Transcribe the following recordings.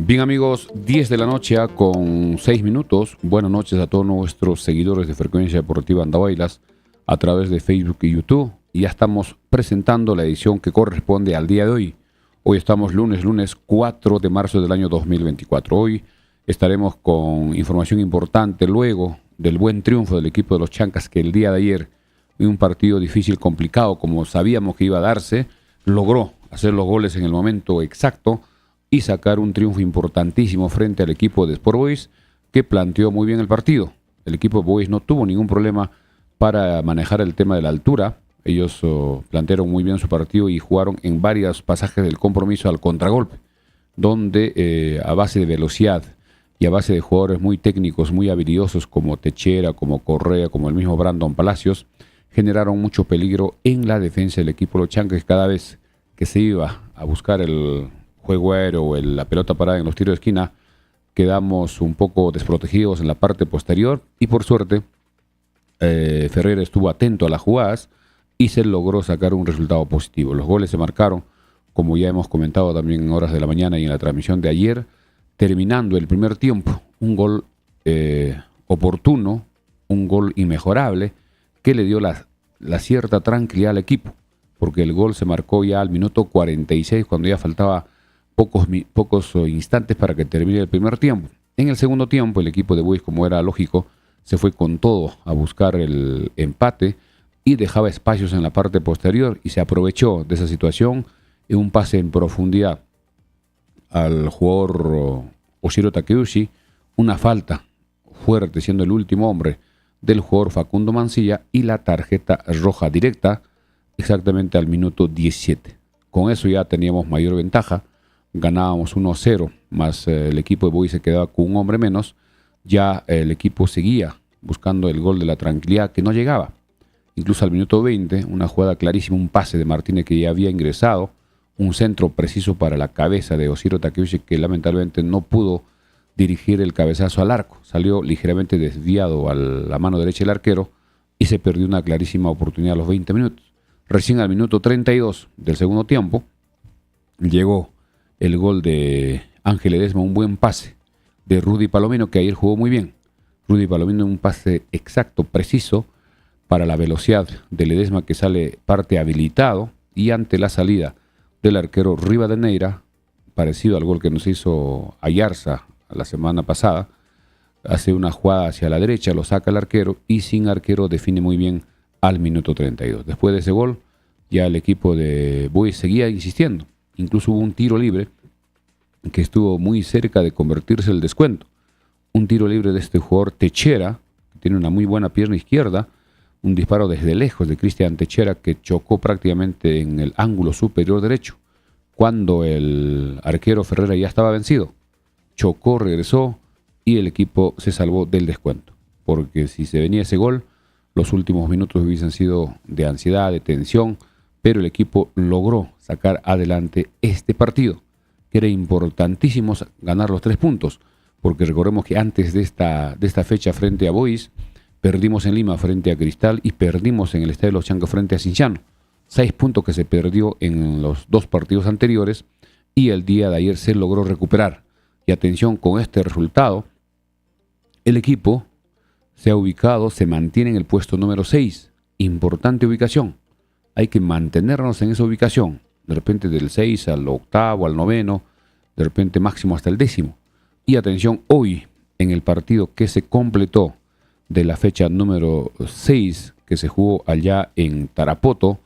Bien amigos, 10 de la noche con 6 minutos. Buenas noches a todos nuestros seguidores de Frecuencia Deportiva Andahuaylas a través de Facebook y YouTube. Y ya estamos presentando la edición que corresponde al día de hoy. Hoy estamos lunes 4 de marzo del año 2024. Hoy estaremos con información importante luego del buen triunfo del equipo de los Chancas que el día de ayer, en un partido difícil, complicado, como sabíamos que iba a darse, logró hacer los goles en el momento exacto y sacar un triunfo importantísimo frente al equipo de Sport Boys, que planteó muy bien el partido. El equipo de Boys no tuvo ningún problema para manejar el tema de la altura. Ellos plantearon muy bien su partido y jugaron en varios pasajes del compromiso al contragolpe, donde a base de velocidad y a base de jugadores muy técnicos, muy habilidosos como Techera, como Correa, como el mismo Brandon Palacios, generaron mucho peligro en la defensa del equipo de los Chancas. Cada vez que se iba a buscar el juego aéreo o la pelota parada en los tiros de esquina, quedamos un poco desprotegidos en la parte posterior y por suerte Ferreira estuvo atento a las jugadas y se logró sacar un resultado positivo. Los goles se marcaron, como ya hemos comentado también en horas de la mañana y en la transmisión de ayer, terminando el primer tiempo, un gol oportuno, un gol inmejorable que le dio la cierta tranquilidad al equipo, porque el gol se marcó ya al minuto 46 cuando ya faltaba pocos instantes para que termine el primer tiempo. En el segundo tiempo el equipo de Boys, como era lógico, se fue con todo a buscar el empate y dejaba espacios en la parte posterior y se aprovechó de esa situación en un pase en profundidad al jugador Oshiro Takeuchi, una falta fuerte siendo el último hombre del jugador Facundo Mancilla y la tarjeta roja directa exactamente al minuto 17. Con eso ya teníamos mayor ventaja. Ganábamos 1-0, más el equipo de Boys se quedaba con un hombre menos. Ya el equipo seguía buscando el gol de la tranquilidad que no llegaba. Incluso al minuto 20, una jugada clarísima, un pase de Martínez que ya había ingresado, un centro preciso para la cabeza de Oshiro Takeuchi que lamentablemente no pudo dirigir el cabezazo al arco. Salió ligeramente desviado a la mano derecha del arquero y se perdió una clarísima oportunidad a los 20 minutos. Recién al minuto 32 del segundo tiempo llegó el gol de Ángel Ledesma, un buen pase de Rudy Palomino, que ayer jugó muy bien. Rudy Palomino, un pase exacto, preciso, para la velocidad de Ledesma, que sale parte habilitado, y ante la salida del arquero Rivadeneira, parecido al gol que nos hizo Ayarza la semana pasada, hace una jugada hacia la derecha, lo saca el arquero, y sin arquero define muy bien al minuto 32. Después de ese gol, ya el equipo de Boys seguía insistiendo. Incluso hubo un tiro libre que estuvo muy cerca de convertirse en el descuento. Un tiro libre de este jugador Techera, que tiene una muy buena pierna izquierda, un disparo desde lejos de Cristian Techera que chocó prácticamente en el ángulo superior derecho, cuando el arquero Ferreira ya estaba vencido. Chocó, regresó y el equipo se salvó del descuento, porque si se venía ese gol, los últimos minutos hubiesen sido de ansiedad, de tensión, pero el equipo logró sacar adelante este partido, que era importantísimo ganar los 3 puntos, porque recordemos que antes de esta fecha frente a Boys, perdimos en Lima frente a Cristal y perdimos en el Estadio de los Chancas frente a Cinciano. 6 puntos que se perdió en los 2 partidos anteriores y el día de ayer se logró recuperar. Y atención, con este resultado, el equipo se ha ubicado, se mantiene en el puesto número 6. Importante ubicación. Hay que mantenernos en esa ubicación. De repente del 6 al octavo, al noveno, de repente máximo hasta el 10º. Y atención, hoy en el partido que se completó de la fecha número 6 que se jugó allá en Tarapoto,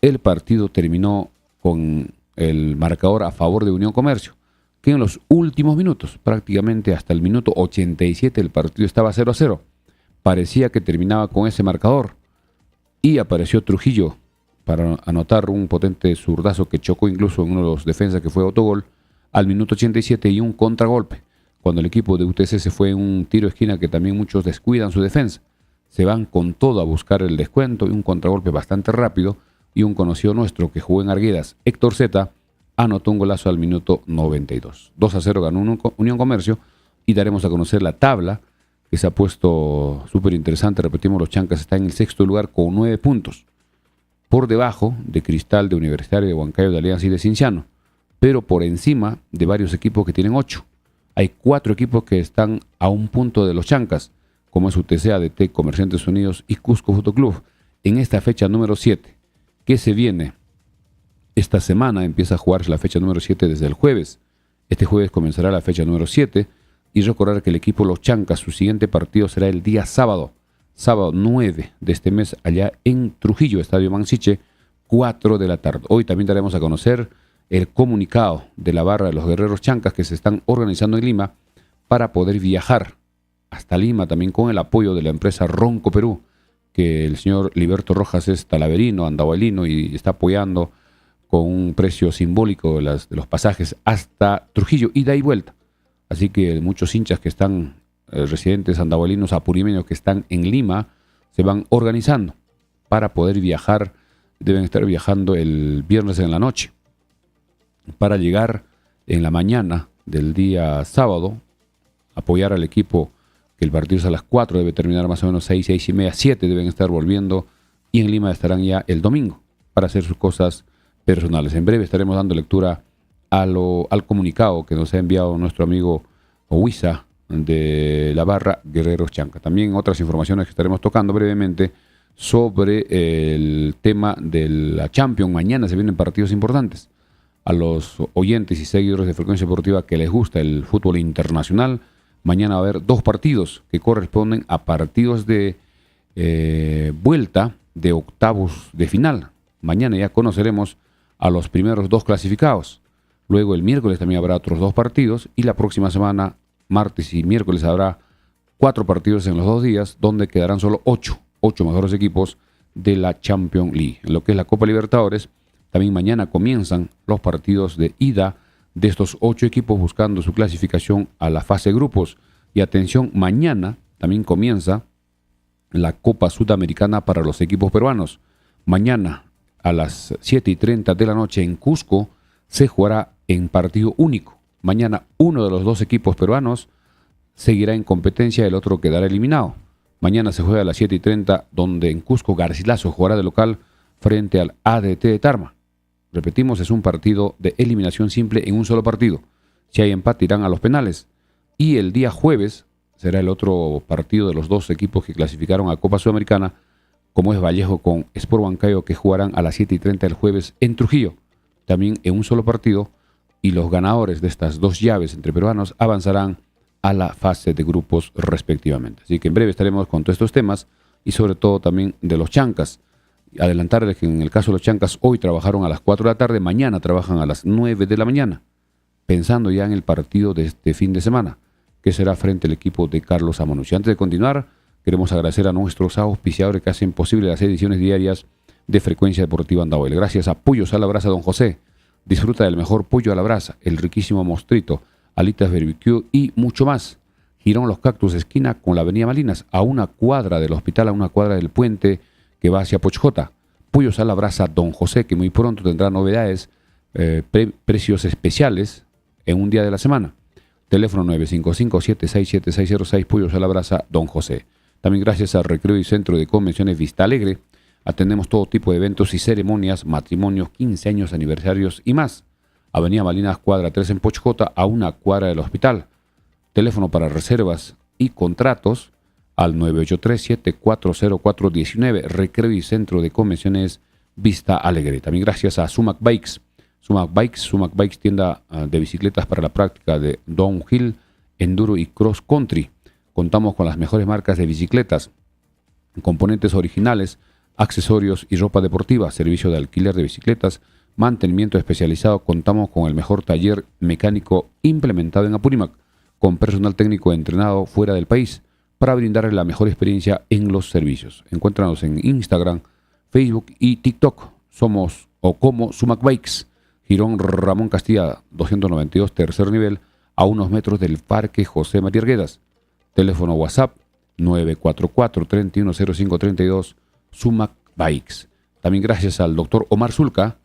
el partido terminó con el marcador a favor de Unión Comercio, que en los últimos minutos, prácticamente hasta el minuto 87, el partido estaba 0-0. Parecía que terminaba con ese marcador y apareció Trujillo para anotar un potente zurdazo que chocó incluso en uno de los defensas que fue autogol al minuto 87 y un contragolpe. Cuando el equipo de UTC se fue en un tiro de esquina que también muchos descuidan su defensa. Se van con todo a buscar el descuento y un contragolpe bastante rápido y un conocido nuestro que jugó en Arguedas, Héctor Zeta, anotó un golazo al minuto 92. 2-0 ganó Unión Comercio y daremos a conocer la tabla que se ha puesto súper interesante. Repetimos, los Chancas están en el 6º lugar con 9 puntos. Por debajo de Cristal, de Universitario, de Huancayo, de Alianza y de Cinciano, pero por encima de varios equipos que tienen 8. hay 4 equipos que están a un punto de los Chancas, como es UTC, ADT, Comerciantes Unidos y Cusco Fútbol Club. En esta fecha número 7, que se viene esta semana, empieza a jugarse la fecha número 7 desde el jueves. Este jueves comenzará la fecha número 7 y recordar que el equipo Los Chancas, su siguiente partido será el día sábado 9 de este mes, allá en Trujillo, Estadio Mansiche, 4 de la tarde. Hoy también daremos a conocer el comunicado de la barra de los Guerreros Chancas que se están organizando en Lima para poder viajar hasta Lima, también con el apoyo de la empresa Ronco Perú, que el señor Liberto Rojas es talaverino, andahuaylino y está apoyando con un precio simbólico de los pasajes hasta Trujillo, ida y vuelta. Así que muchos hinchas que están residentes andahuaylinos, apurimeños que están en Lima, se van organizando para poder viajar. Deben estar viajando el viernes en la noche para llegar en la mañana del día sábado, apoyar al equipo, que el partido es a las 4, debe terminar más o menos 6 y media, 7 deben estar volviendo, y en Lima estarán ya el domingo para hacer sus cosas personales. En breve estaremos dando lectura al comunicado que nos ha enviado nuestro amigo Huiza de la barra Guerreros Chanca. También otras informaciones que estaremos tocando brevemente sobre el tema de la Champions. Mañana se vienen partidos importantes. A los oyentes y seguidores de Frecuencia Deportiva que les gusta el fútbol internacional, mañana va a haber 2 partidos que corresponden a partidos de vuelta de octavos de final. Mañana ya conoceremos a los primeros 2 clasificados. Luego el miércoles también habrá otros 2 partidos y la próxima semana, martes y miércoles, habrá 4 partidos en los 2 días, donde quedarán solo 8 mejores equipos de la Champions League. En lo que es la Copa Libertadores, también mañana comienzan los partidos de ida de estos 8 equipos buscando su clasificación a la fase grupos. Y atención, mañana también comienza la Copa Sudamericana para los equipos peruanos. Mañana a las 7:30 de la noche en Cusco se jugará en partido único. Mañana uno de los 2 equipos peruanos seguirá en competencia, el otro quedará eliminado. Mañana se juega a las 7:30, donde en Cusco Garcilaso jugará de local frente al ADT de Tarma. Repetimos, es un partido de eliminación simple en un solo partido. Si hay empate irán a los penales. Y el día jueves será el otro partido de los 2 equipos que clasificaron a Copa Sudamericana, como es Vallejo con Sport Huancayo, que jugarán a las 7:30 el jueves en Trujillo, también en un solo partido, y los ganadores de estas 2 llaves entre peruanos avanzarán a la fase de grupos respectivamente. Así que en breve estaremos con todos estos temas y sobre todo también de los Chancas. Adelantarles que en el caso de los Chancas hoy trabajaron a las 4 de la tarde, mañana trabajan a las 9 de la mañana, pensando ya en el partido de este fin de semana, que será frente al equipo de Carlos Amanucci. Antes de continuar, queremos agradecer a nuestros auspiciadores que hacen posible las ediciones diarias de Frecuencia Deportiva Andahuaylas. Gracias a Pollos a la Brasa Don José. Disfruta del mejor pollo a la brasa, el riquísimo mostrito, alitas barbecue y mucho más. Girón Los Cactus, esquina con la avenida Malinas, a 1 cuadra del hospital, a 1 cuadra del puente que va hacia Pochjota. Pollos a la Brasa Don José, que muy pronto tendrá novedades, precios especiales en un día de la semana. Teléfono 955-767-606, Pollos a la Brasa Don José. También gracias al Recreo y Centro de Convenciones Vista Alegre, atendemos todo tipo de eventos y ceremonias, matrimonios, 15 años, aniversarios y más. Avenida Malinas, cuadra 3 en Pochjota, a 1 cuadra del hospital. Teléfono para reservas y contratos al 983-740419, Recreo y Centro de Convenciones Vista Alegre. También gracias a Sumac Bikes. Sumac Bikes, tienda de bicicletas para la práctica de downhill, enduro y cross country. Contamos con las mejores marcas de bicicletas, componentes originales, accesorios y ropa deportiva, servicio de alquiler de bicicletas, mantenimiento especializado. Contamos con el mejor taller mecánico implementado en Apurímac, con personal técnico entrenado fuera del país, para brindarle la mejor experiencia en los servicios. Encuéntranos en Instagram, Facebook y TikTok. Somos o como Sumac Bikes, Girón Ramón Castilla 292, tercer nivel, a unos metros del Parque José María Arguedas. Teléfono WhatsApp 944-310532, Sumac Bikes. También gracias al doctor Omar Zulca,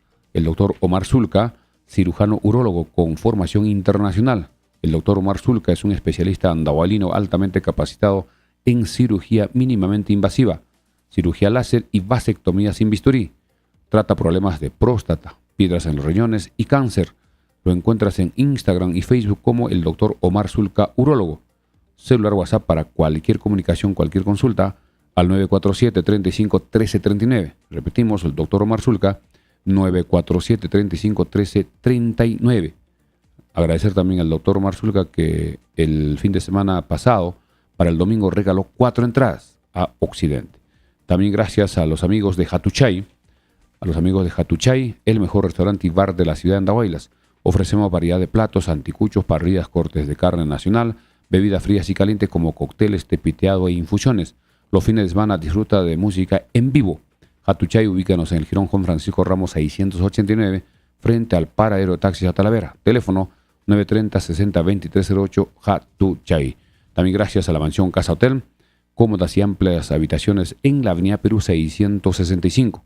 cirujano urólogo con formación internacional. El doctor Omar Zulca es un especialista andahualino altamente capacitado en cirugía mínimamente invasiva, cirugía láser y vasectomía sin bisturí. Trata problemas de próstata, piedras en los riñones y cáncer. Lo encuentras en Instagram y Facebook como el Dr. Omar Zulca, urólogo. Celular WhatsApp para cualquier comunicación, cualquier consulta, al 947-35-1339. Repetimos, el Dr. Omar Zulca, 947-35-1339. Agradecer también al Dr. Omar Zulca que el fin de semana pasado, para el domingo, regaló 4 entradas a Occidente. También gracias a los amigos de Hatuchay, el mejor restaurante y bar de la ciudad de Andahuaylas. Ofrecemos variedad de platos, anticuchos, parrillas, cortes de carne nacional, bebidas frías y calientes como cócteles, tepiteado e infusiones. Los fines de semana disfruta de música en vivo. Hatuchay, ubícanos en el Jirón Juan Francisco Ramos 689, frente al paradero de taxis a Talavera. Teléfono 930-60-2308, Hatuchay. También gracias a la mansión Casa Hotel, cómodas y amplias habitaciones en la avenida Perú 665.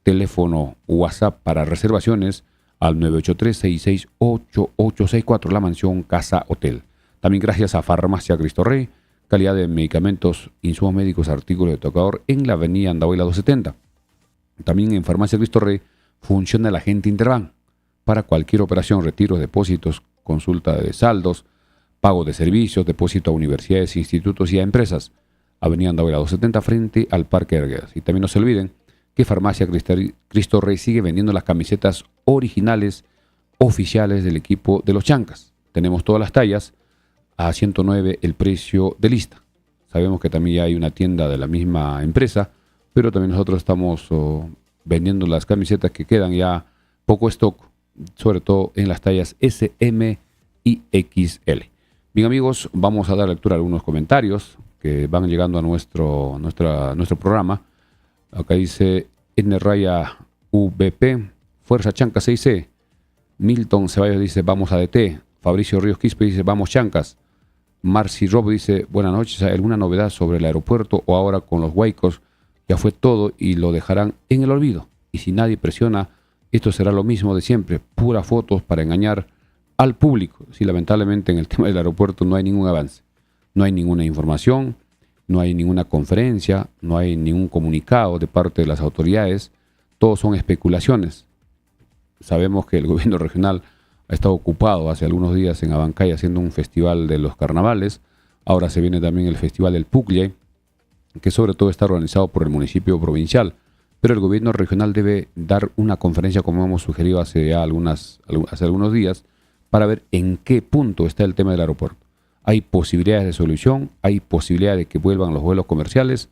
Teléfono WhatsApp para reservaciones al 983-668864, la mansión Casa Hotel. También gracias a Farmacia Cristo Rey, calidad de medicamentos, insumos médicos, artículos de tocador en la avenida Andahuaylas 270. También en Farmacia Cristo Rey funciona el agente Interbank para cualquier operación, retiros, depósitos, consulta de saldos, pago de servicios, depósito a universidades, institutos y a empresas. Avenida Andahuaylas 270 frente al Parque de Arguedas. Y también no se olviden que Farmacia Cristo Rey sigue vendiendo las camisetas originales oficiales del equipo de los Chancas. Tenemos todas las tallas a 109 el precio de lista. Sabemos que también ya hay una tienda de la misma empresa, pero también nosotros estamos vendiendo las camisetas que quedan ya poco stock, sobre todo en las tallas S, M y XL. Bien amigos, vamos a dar lectura a algunos comentarios que van llegando a nuestro programa. Acá dice N Raya VP, Fuerza Chanca 6C. Milton Ceballos dice vamos a DT. Fabricio Ríos Quispe dice vamos Chancas. Marci Robo dice buenas noches, ¿hay alguna novedad sobre el aeropuerto o ahora con los huaicos? Ya fue todo y lo dejarán en el olvido. Y si nadie presiona, esto será lo mismo de siempre, puras fotos para engañar al público. Sí, lamentablemente en el tema del aeropuerto no hay ningún avance, no hay ninguna información, no hay ninguna conferencia, no hay ningún comunicado de parte de las autoridades, todo son especulaciones. Sabemos que el gobierno regional ha estado ocupado hace algunos días en Abancay haciendo un festival de los carnavales, ahora se viene también el festival del Pucle, que sobre todo está organizado por el municipio provincial, pero el gobierno regional debe dar una conferencia como hemos sugerido hace algunos días para ver en qué punto está el tema del aeropuerto. ¿Hay posibilidades de solución? ¿Hay posibilidad de que vuelvan los vuelos comerciales?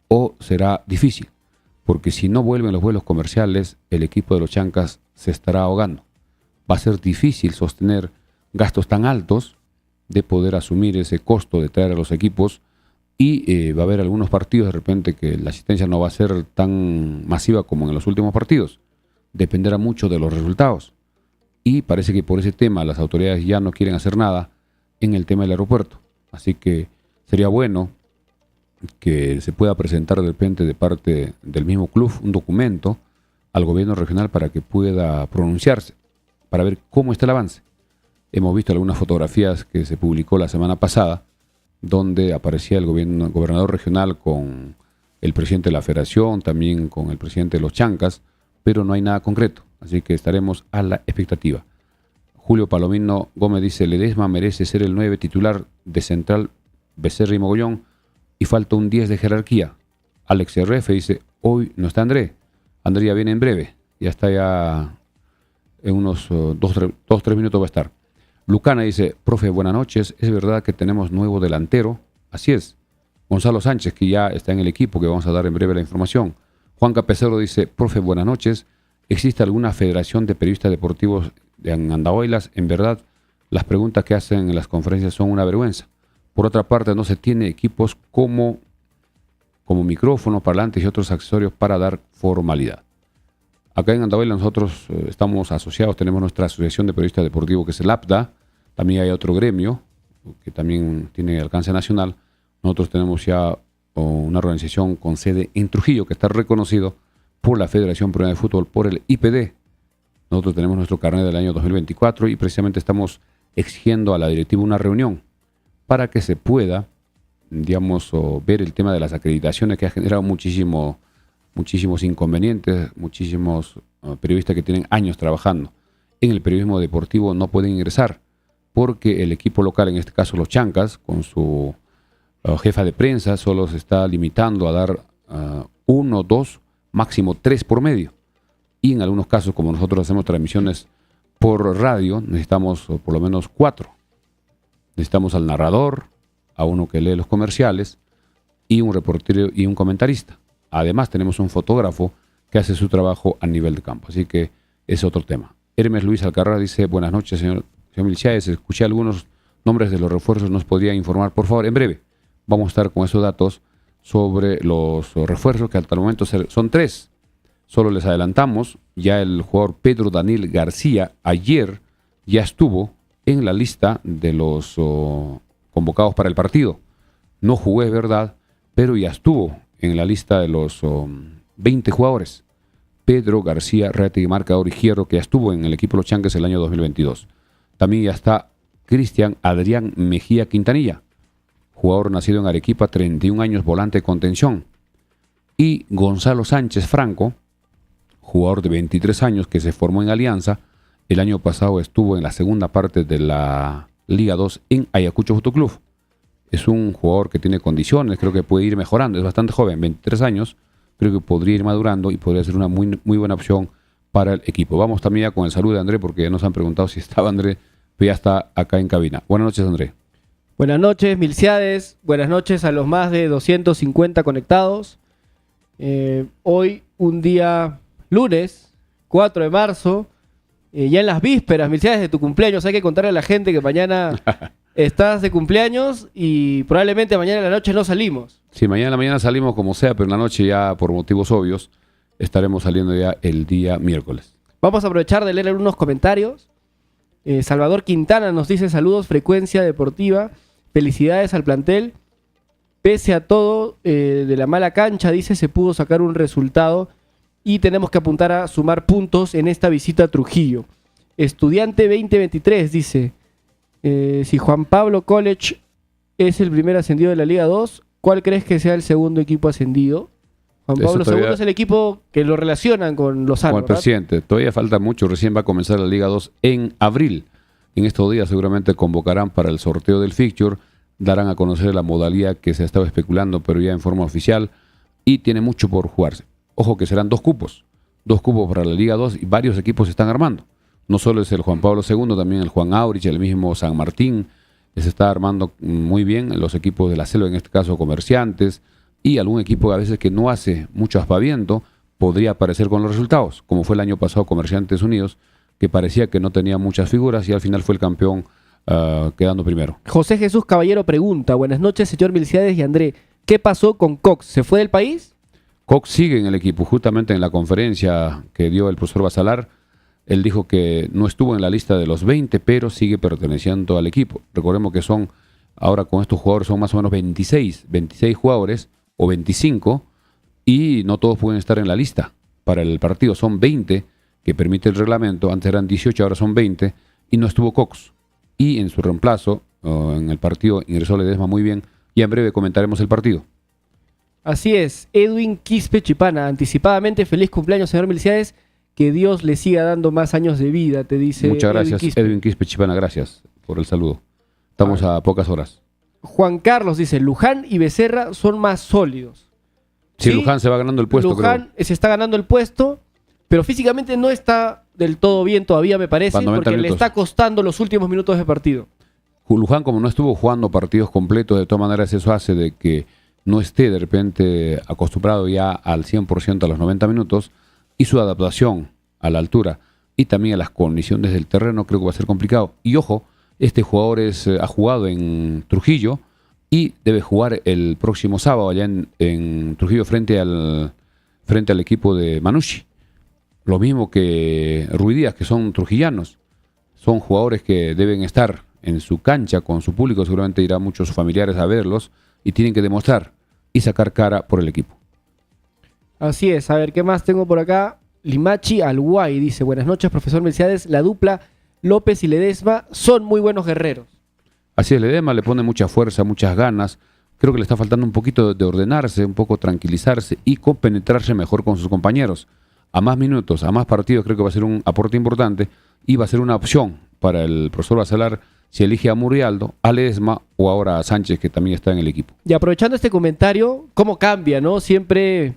¿O será difícil? Porque si no vuelven los vuelos comerciales, el equipo de los Chancas se estará ahogando. Va a ser difícil sostener gastos tan altos de poder asumir ese costo de traer a los equipos y va a haber algunos partidos de repente que la asistencia no va a ser tan masiva como en los últimos partidos. Dependerá mucho de los resultados. Y parece que por ese tema las autoridades ya no quieren hacer nada en el tema del aeropuerto. Así que sería bueno que se pueda presentar de repente de parte del mismo club un documento al gobierno regional para que pueda pronunciarse, para ver cómo está el avance. Hemos visto algunas fotografías que se publicó la semana pasada donde aparecía el gobernador regional con el presidente de la federación, también con el presidente de los Chancas, pero no hay nada concreto, así que estaremos a la expectativa. Julio Palomino Gómez dice, Ledesma merece ser el 9 titular de Central, Becerra y Mogollón y falta un 10 de jerarquía. Alex RF dice, hoy no está André ya viene en breve, ya está ya en unos 2-3 minutos va a estar. Lucana dice, profe, buenas noches, es verdad que tenemos nuevo delantero, así es. Gonzalo Sánchez, que ya está en el equipo, que vamos a dar en breve la información. Juan Capecero dice, profe, buenas noches, ¿existe alguna federación de periodistas deportivos de Andahuaylas? En verdad, las preguntas que hacen en las conferencias son una vergüenza. Por otra parte, no se tiene equipos como micrófonos, parlantes y otros accesorios para dar formalidad. Acá en Andahuaylas nosotros estamos asociados, tenemos nuestra asociación de periodistas deportivos que es el APDA, también hay otro gremio que también tiene alcance nacional. Nosotros tenemos ya una organización con sede en Trujillo que está reconocido por la Federación Peruana de Fútbol, por el IPD. Nosotros tenemos nuestro carnet del año 2024 y precisamente estamos exigiendo a la directiva una reunión para que se pueda, digamos, ver el tema de las acreditaciones que ha generado muchísimos inconvenientes, muchísimos periodistas que tienen años trabajando en el periodismo deportivo no pueden ingresar porque el equipo local, en este caso los Chancas, con su jefa de prensa, solo se está limitando a dar 1, 2, máximo 3 por medio. Y en algunos casos, como nosotros hacemos transmisiones por radio, necesitamos por lo menos 4. Necesitamos al narrador, a uno que lee los comerciales y un reportero y un comentarista. Además tenemos un fotógrafo que hace su trabajo a nivel de campo. Así que es otro tema. Hermes Luis Alcarrá dice: buenas noches, señor Milciades. Escuché algunos nombres de los refuerzos. ¿Nos podría informar, por favor? En breve vamos a estar con esos datos sobre los refuerzos, que hasta el momento son 3. Solo les adelantamos, ya el jugador Pedro Daniel García ayer ya estuvo en la lista de los convocados para el partido. No jugó, es verdad, pero ya estuvo en la lista de los 20 jugadores. Pedro García Reategui, marcador izquierdo, que ya estuvo en el equipo de los Chanques el año 2022. También ya está Cristian Adrián Mejía Quintanilla, jugador nacido en Arequipa, 31 años, volante de contención. Y Gonzalo Sánchez Franco, jugador de 23 años que se formó en Alianza. El año pasado estuvo en la segunda parte de la Liga 2 en Ayacucho Fútbol Club. Es un jugador que tiene condiciones, creo que puede ir mejorando, es bastante joven, 23 años, creo que podría ir madurando y podría ser una muy buena opción para el equipo. Vamos también ya con el saludo de André, porque ya nos han preguntado si estaba André, pero ya está acá en cabina. Buenas noches, André. Buenas noches, Milciades. Buenas noches a los más de 250 conectados. Hoy, un día lunes, 4 de marzo, ya en las vísperas, Milciades, de tu cumpleaños. Hay que contarle a la gente que mañana estás de cumpleaños y probablemente mañana en la noche no salimos. Sí, mañana en la mañana salimos como sea, pero en la noche ya, por motivos obvios, estaremos saliendo ya el día miércoles. Vamos a aprovechar de leer algunos comentarios. Salvador Quintana nos dice: saludos, Frecuencia Deportiva. Felicidades al plantel. Pese a todo, de la mala cancha, dice, se pudo sacar un resultado y tenemos que apuntar a sumar puntos en esta visita a Trujillo. Estudiante 2023 dice: si Juan Pablo College es el primer ascendido de la Liga 2, ¿cuál crees que sea el segundo equipo ascendido? Juan Pablo II es el equipo que lo relacionan con Lozano, con el presidente. Todavía falta mucho, recién va a comenzar la Liga 2 en abril. En estos días seguramente convocarán para el sorteo del fixture, darán a conocer la modalidad que se ha estado especulando, pero ya en forma oficial, y tiene mucho por jugarse. Ojo que serán 2 cupos para la Liga 2 y varios equipos se están armando. No solo es el Juan Pablo II, también el Juan Aurich, el mismo San Martín, se está armando muy bien, los equipos de la selva, en este caso Comerciantes, y algún equipo a veces que no hace mucho aspaviento, podría aparecer con los resultados, como fue el año pasado Comerciantes Unidos, que parecía que no tenía muchas figuras y al final fue el campeón quedando primero. José Jesús Caballero pregunta: buenas noches, señor Milciades y André, ¿qué pasó con Cox? ¿Se fue del país? Cox sigue en el equipo. Justamente en la conferencia que dio el profesor Basalar, él dijo que no estuvo en la lista de los 20, pero sigue perteneciendo al equipo. Recordemos que ahora con estos jugadores son más o menos 26 jugadores o 25, y no todos pueden estar en la lista para el partido. Son 20 que permite el reglamento, antes eran 18, ahora son 20, y no estuvo Cox. Y en su reemplazo, en el partido, ingresó Ledesma muy bien, y en breve comentaremos el partido. Así es, Edwin Quispe Chipana, anticipadamente feliz cumpleaños, señor Milciades, que Dios le siga dando más años de vida, te dice. Muchas gracias, Edwin Quispe Chipana, gracias por el saludo. Estamos a pocas horas. Juan Carlos dice: Luján y Becerra son más sólidos. Sí, Luján se va ganando el puesto. Luján se está ganando el puesto, pero físicamente no está del todo bien todavía, me parece, porque le está costando los últimos minutos de partido. Luján, como no estuvo jugando partidos completos, de todas maneras eso hace de que no esté de repente acostumbrado ya al 100% a los 90 minutos, y su adaptación a la altura y también a las condiciones del terreno creo que va a ser complicado. Y ojo, este jugador ha jugado en Trujillo y debe jugar el próximo sábado allá en Trujillo frente al equipo de Manucci. Lo mismo que Ruiz Díaz, que son trujillanos. Son jugadores que deben estar en su cancha con su público, seguramente irán muchos familiares a verlos y tienen que demostrar y sacar cara por el equipo. Así es. A ver, ¿qué más tengo por acá? Limachi Alguay dice: buenas noches, profesor Milciades. La dupla López y Ledesma son muy buenos guerreros. Así es, Ledesma le pone mucha fuerza, muchas ganas. Creo que le está faltando un poquito de ordenarse, un poco tranquilizarse y compenetrarse mejor con sus compañeros. a más minutos, a más partidos, creo que va a ser un aporte importante y va a ser una opción para el profesor Bacelar si elige a Murialdo, a Ledesma o ahora a Sánchez, que también está en el equipo. Y aprovechando este comentario, ¿cómo cambia, no? Siempre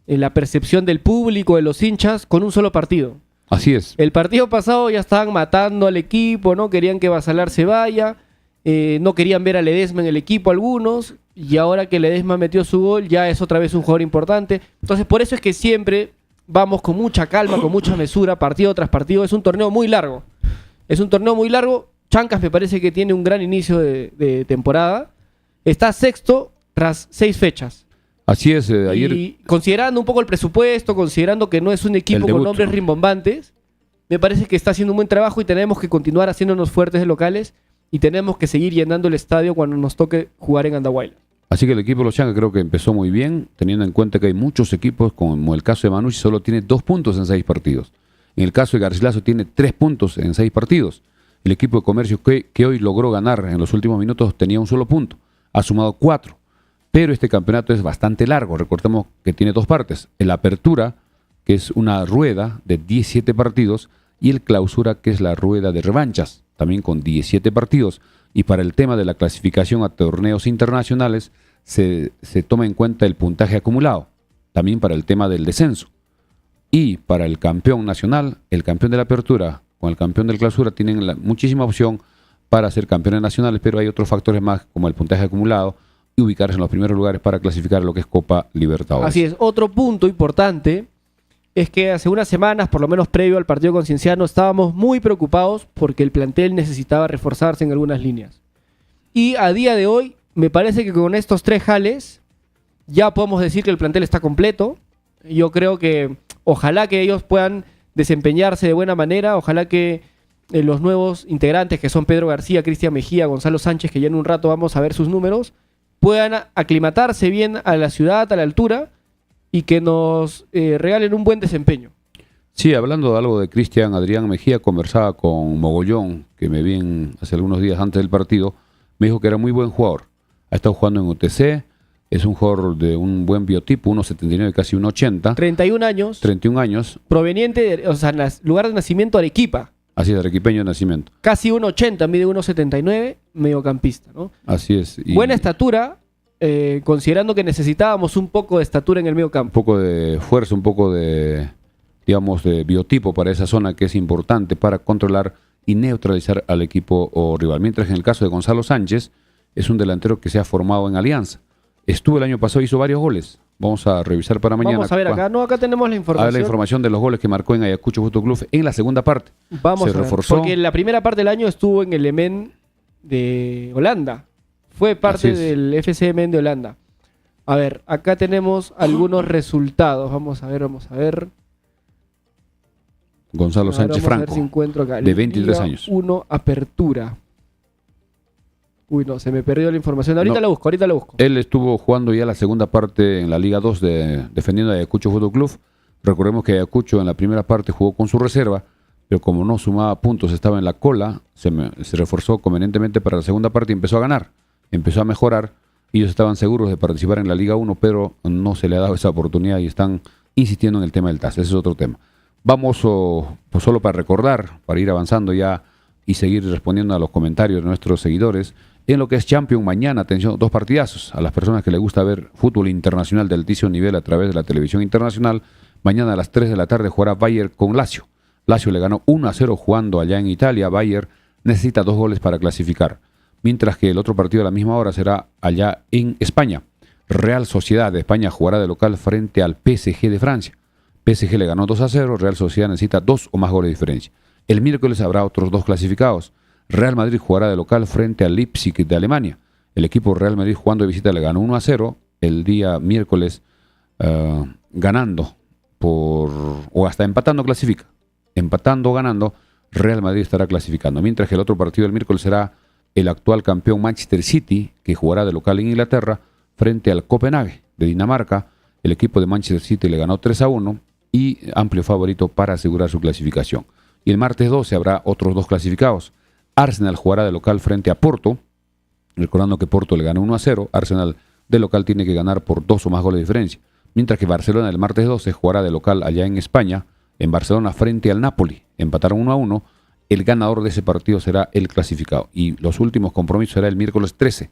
la percepción del público, de los hinchas, con un solo partido. Así es. El partido pasado ya estaban matando al equipo, ¿no? Querían que Bacelar se vaya, no querían ver a Ledesma en el equipo algunos, y ahora que Ledesma metió su gol, ya es otra vez un jugador importante. Entonces, por eso es que siempre vamos con mucha calma, con mucha mesura, partido tras partido. Es un torneo muy largo. Es un torneo muy largo. Chancas me parece que tiene un gran inicio de temporada. Está sexto tras 6 fechas. Así es, ayer... Y considerando un poco el presupuesto, considerando que no es un equipo con nombres rimbombantes, me parece que está haciendo un buen trabajo y tenemos que continuar haciéndonos fuertes de locales y tenemos que seguir llenando el estadio cuando nos toque jugar en Andahuaylas. Así que el equipo de los Chancas creo que empezó muy bien, teniendo en cuenta que hay muchos equipos, como el caso de Manucci, solo tiene 2 puntos en 6 partidos. En el caso de Garcilaso tiene 3 puntos en 6 partidos. El equipo de Comercio que hoy logró ganar en los últimos minutos tenía un solo punto, ha sumado 4. Pero este campeonato es bastante largo, recordemos que tiene 2 partes. El Apertura, que es una rueda de 17 partidos, y el Clausura, que es la rueda de revanchas, también con 17 partidos. Y para el tema de la clasificación a torneos internacionales, se toma en cuenta el puntaje acumulado, también para el tema del descenso. Y para el campeón nacional, el campeón de la Apertura con el campeón del Clausura tienen muchísima opción para ser campeones nacionales, pero hay otros factores más, como el puntaje acumulado, y ubicarse en los primeros lugares para clasificar a lo que es Copa Libertadores. Así es. Otro punto importante es que hace unas semanas, por lo menos previo al partido con Cienciano, estábamos muy preocupados porque el plantel necesitaba reforzarse en algunas líneas. Y a día de hoy, me parece que con estos 3 jales ya podemos decir que el plantel está completo. Yo creo que ojalá que ellos puedan desempeñarse de buena manera, ojalá que los nuevos integrantes, que son Pedro García, Cristian Mejía, Gonzalo Sánchez, que ya en un rato vamos a ver sus números, puedan aclimatarse bien a la ciudad, a la altura, y que nos regalen un buen desempeño. Sí, hablando de algo de Cristian Adrián Mejía, conversaba con Mogollón, que me vi hace algunos días antes del partido, me dijo que era muy buen jugador. Ha estado jugando en UTC, es un jugador de un buen biotipo, 1.79, casi 1.80. 31 años. 31 años. Proveniente, lugar de nacimiento Arequipa. Así es, arequipeño de nacimiento. Casi 1.80, mide 1.79, mediocampista, ¿no? Así es. Y buena estatura, considerando que necesitábamos un poco de estatura en el medio campo. Un poco de fuerza, un poco de, digamos, de biotipo para esa zona que es importante para controlar y neutralizar al equipo o rival. Mientras que en el caso de Gonzalo Sánchez, es un delantero que se ha formado en Alianza. Estuvo el año pasado, hizo varios goles. Vamos a revisar para mañana. Vamos a ver acá. No, acá tenemos la información. A ver la información de los goles que marcó en Ayacucho Fútbol Club en la segunda parte. Vamos se a reforzó. Ver, porque en la primera parte del año estuvo en el Emen de Holanda. Fue parte del FC Emen de Holanda. A ver, acá tenemos algunos resultados. Vamos a ver. Gonzalo Sánchez Franco, a ver si encuentro acá. de 23 Liga años. 1 Apertura. Uy, no, se me perdió la información. Ahorita la busco. Él estuvo jugando ya la segunda parte en la Liga 2 defendiendo a Ayacucho Fútbol Club. Recordemos que Ayacucho en la primera parte jugó con su reserva, pero como no sumaba puntos, estaba en la cola, se reforzó convenientemente para la segunda parte y empezó a ganar, empezó a mejorar. Ellos estaban seguros de participar en la Liga 1, pero no se le ha dado esa oportunidad y están insistiendo en el tema del TAS. Ese es otro tema. Vamos, pues solo para recordar, para ir avanzando ya y seguir respondiendo a los comentarios de nuestros seguidores. En lo que es Champions, mañana, atención, 2 partidazos. A las personas que les gusta ver fútbol internacional de altísimo nivel a través de la televisión internacional, mañana a las 3 de la tarde jugará Bayern con Lazio. Lazio le ganó 1-0 jugando allá en Italia. Bayern necesita 2 goles para clasificar. Mientras que el otro partido a la misma hora será allá en España. Real Sociedad de España jugará de local frente al PSG de Francia. PSG le ganó 2-0, Real Sociedad necesita 2 o más goles de diferencia. El miércoles habrá otros 2 clasificados. Real Madrid jugará de local frente al Leipzig de Alemania. El equipo Real Madrid jugando de visita le ganó 1-0 el día miércoles, ganando o hasta empatando clasifica. Empatando o ganando, Real Madrid estará clasificando. Mientras que el otro partido del miércoles será el actual campeón Manchester City, que jugará de local en Inglaterra frente al Copenhague de Dinamarca. El equipo de Manchester City le ganó 3-1 y amplio favorito para asegurar su clasificación. Y el martes 12 habrá otros 2 clasificados. Arsenal jugará de local frente a Porto, recordando que Porto le ganó 1-0, Arsenal de local tiene que ganar por 2 o más goles de diferencia. mientras que Barcelona el martes 12 jugará de local allá en España, en Barcelona frente al Napoli. Empataron 1-1. El ganador de ese partido será el clasificado. Y los últimos compromisos será el miércoles 13.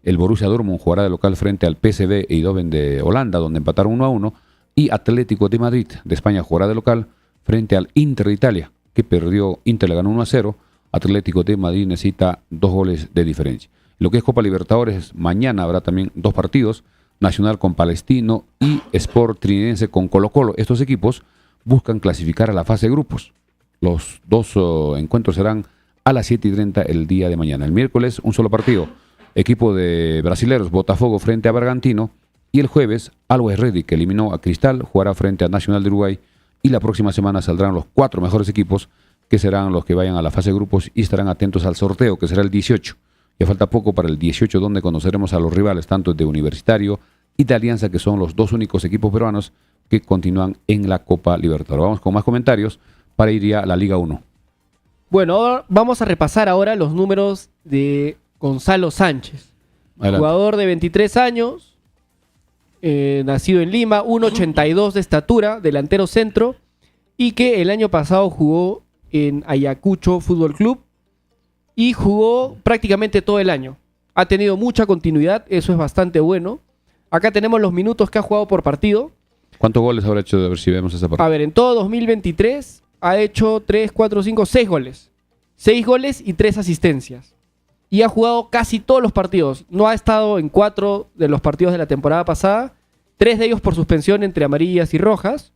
El Borussia Dortmund jugará de local frente al PSV Eindhoven de Holanda, donde empataron 1-1. Y Atlético de Madrid de España jugará de local frente al Inter de Italia, que perdió. Inter le ganó 1-0. Atlético de Madrid necesita 2 goles de diferencia. Lo que es Copa Libertadores, mañana habrá también 2 partidos. Nacional con Palestino y Sport Trinense con Colo-Colo. Estos equipos buscan clasificar a la fase de grupos. Los 2 encuentros serán a las 7:30 el día de mañana. El miércoles, un solo partido. Equipo de brasileros, Botafogo frente a Bragantino. Y el jueves, Always Ready, que eliminó a Cristal, jugará frente a Nacional de Uruguay. Y la próxima semana saldrán los 4 mejores equipos, que serán los que vayan a la fase de grupos y estarán atentos al sorteo, que será el 18. Ya falta poco para el 18, donde conoceremos a los rivales, tanto de Universitario y de Alianza, que son los 2 únicos equipos peruanos que continúan en la Copa Libertadores. Vamos con más comentarios para ir ya a la Liga 1. Bueno, vamos a repasar ahora los números de Gonzalo Sánchez. Adelante. Jugador de 23 años, nacido en Lima, 1,82 de estatura, delantero centro, y que el año pasado jugó en Ayacucho Fútbol Club y jugó prácticamente todo el año. Ha tenido mucha continuidad, eso es bastante bueno. Acá tenemos los minutos que ha jugado por partido. ¿Cuántos goles habrá hecho? A ver si vemos esa parte. A ver, en todo 2023 ha hecho 3, 4, 5, 6 goles. 6 goles y 3 asistencias. Y ha jugado casi todos los partidos. No ha estado en 4 de los partidos de la temporada pasada. 3 de ellos por suspensión entre amarillas y rojas.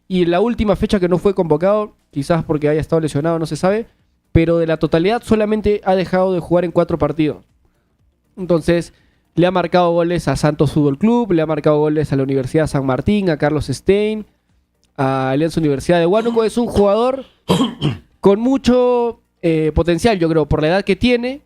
Y en la última fecha que no fue convocado, quizás porque haya estado lesionado, no se sabe. Pero de la totalidad solamente ha dejado de jugar en 4 partidos. Entonces, le ha marcado goles a Santos Fútbol Club, le ha marcado goles a la Universidad San Martín, a Carlos Stein, a Alianza Universidad de Huánuco. Es un jugador con mucho potencial, yo creo, por la edad que tiene,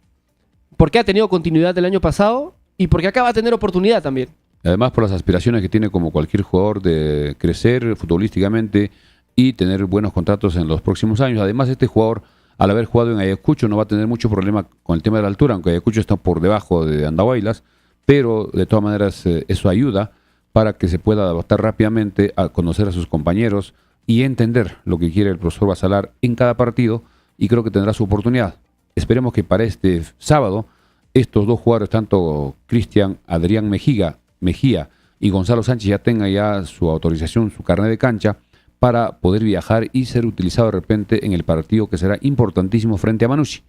porque ha tenido continuidad el año pasado y porque acá va a tener oportunidad también. Además, por las aspiraciones que tiene como cualquier jugador de crecer futbolísticamente y tener buenos contratos en los próximos años. Además, este jugador, al haber jugado en Ayacucho, no va a tener mucho problema con el tema de la altura, aunque Ayacucho está por debajo de Andahuaylas, pero de todas maneras eso ayuda para que se pueda adaptar rápidamente a conocer a sus compañeros y entender lo que quiere el profesor Basalar en cada partido, y creo que tendrá su oportunidad. Esperemos que para este sábado estos 2 jugadores, tanto Cristian Adrián Mejía y Gonzalo Sánchez, ya tengan ya su autorización, su carnet de cancha, para poder viajar y ser utilizado de repente en el partido que será importantísimo frente a Manucci.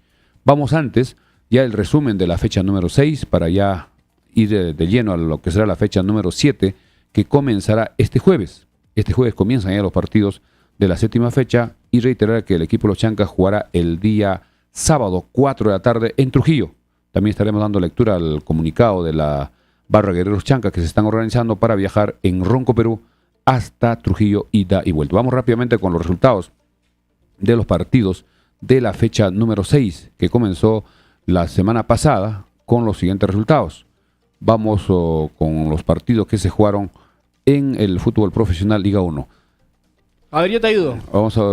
Vamos antes, ya el resumen de la fecha número 6, para ya ir de lleno a lo que será la fecha número 7, que comenzará este jueves. Este jueves comienzan ya los partidos de la 7ª fecha, y reiterar que el equipo de los Chancas jugará el día sábado 4 de la tarde en Trujillo. También estaremos dando lectura al comunicado de la Barra Guerreros Chancas, que se están organizando para viajar en Ronco, Perú, hasta Trujillo, ida y vuelta. Vamos rápidamente con los resultados de los partidos de la fecha número 6, que comenzó la semana pasada, con los siguientes resultados. Vamos con los partidos que se jugaron en el fútbol profesional Liga 1. A ver, yo te ayudo. Vamos a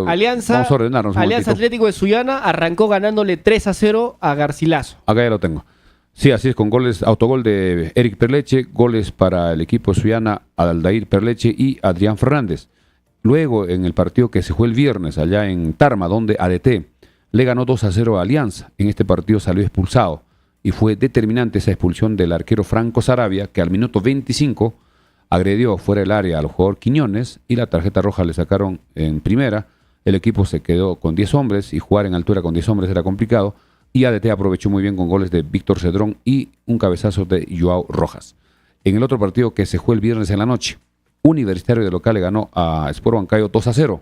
ordenarnos. Alianza Atlético de Sullana arrancó ganándole 3-0 a Garcilaso. Acá ya lo tengo. Sí, así es, con goles, autogol de Eric Perleche, goles para el equipo de Sullana, Aldair Perleche y Adrián Fernández. Luego, en el partido que se jugó el viernes, allá en Tarma, donde ADT le ganó 2-0 a Alianza. En este partido salió expulsado y fue determinante esa expulsión del arquero Franco Sarabia, que al minuto 25 agredió fuera del área al jugador Quiñones, y la tarjeta roja le sacaron en primera. El equipo se quedó con 10 hombres y jugar en altura con 10 hombres era complicado, y ADT aprovechó muy bien con goles de Víctor Cedrón y un cabezazo de Joao Rojas. En el otro partido que se jugó el viernes en la noche, Universitario de local le ganó a Sport Huancayo 2-0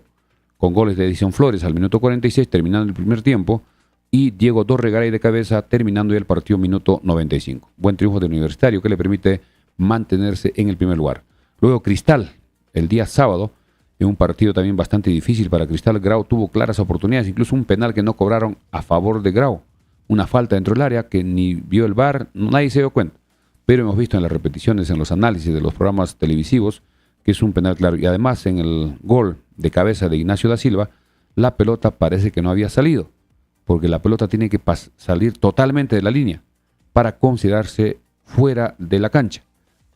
con goles de Edison Flores al minuto 46, terminando el primer tiempo, y Diego Dorregaray de cabeza, terminando ya el partido minuto 95. Buen triunfo de Universitario que le permite mantenerse en el primer lugar. Luego Cristal, el día sábado, en un partido también bastante difícil para Cristal. Grau tuvo claras oportunidades, incluso un penal que no cobraron a favor de Grau, una falta dentro del área que ni vio el VAR, nadie se dio cuenta, pero hemos visto en las repeticiones, en los análisis de los programas televisivos, que es un penal claro. Y además en el gol de cabeza de Ignacio da Silva, la pelota parece que no había salido, porque la pelota tiene que salir totalmente de la línea para considerarse fuera de la cancha.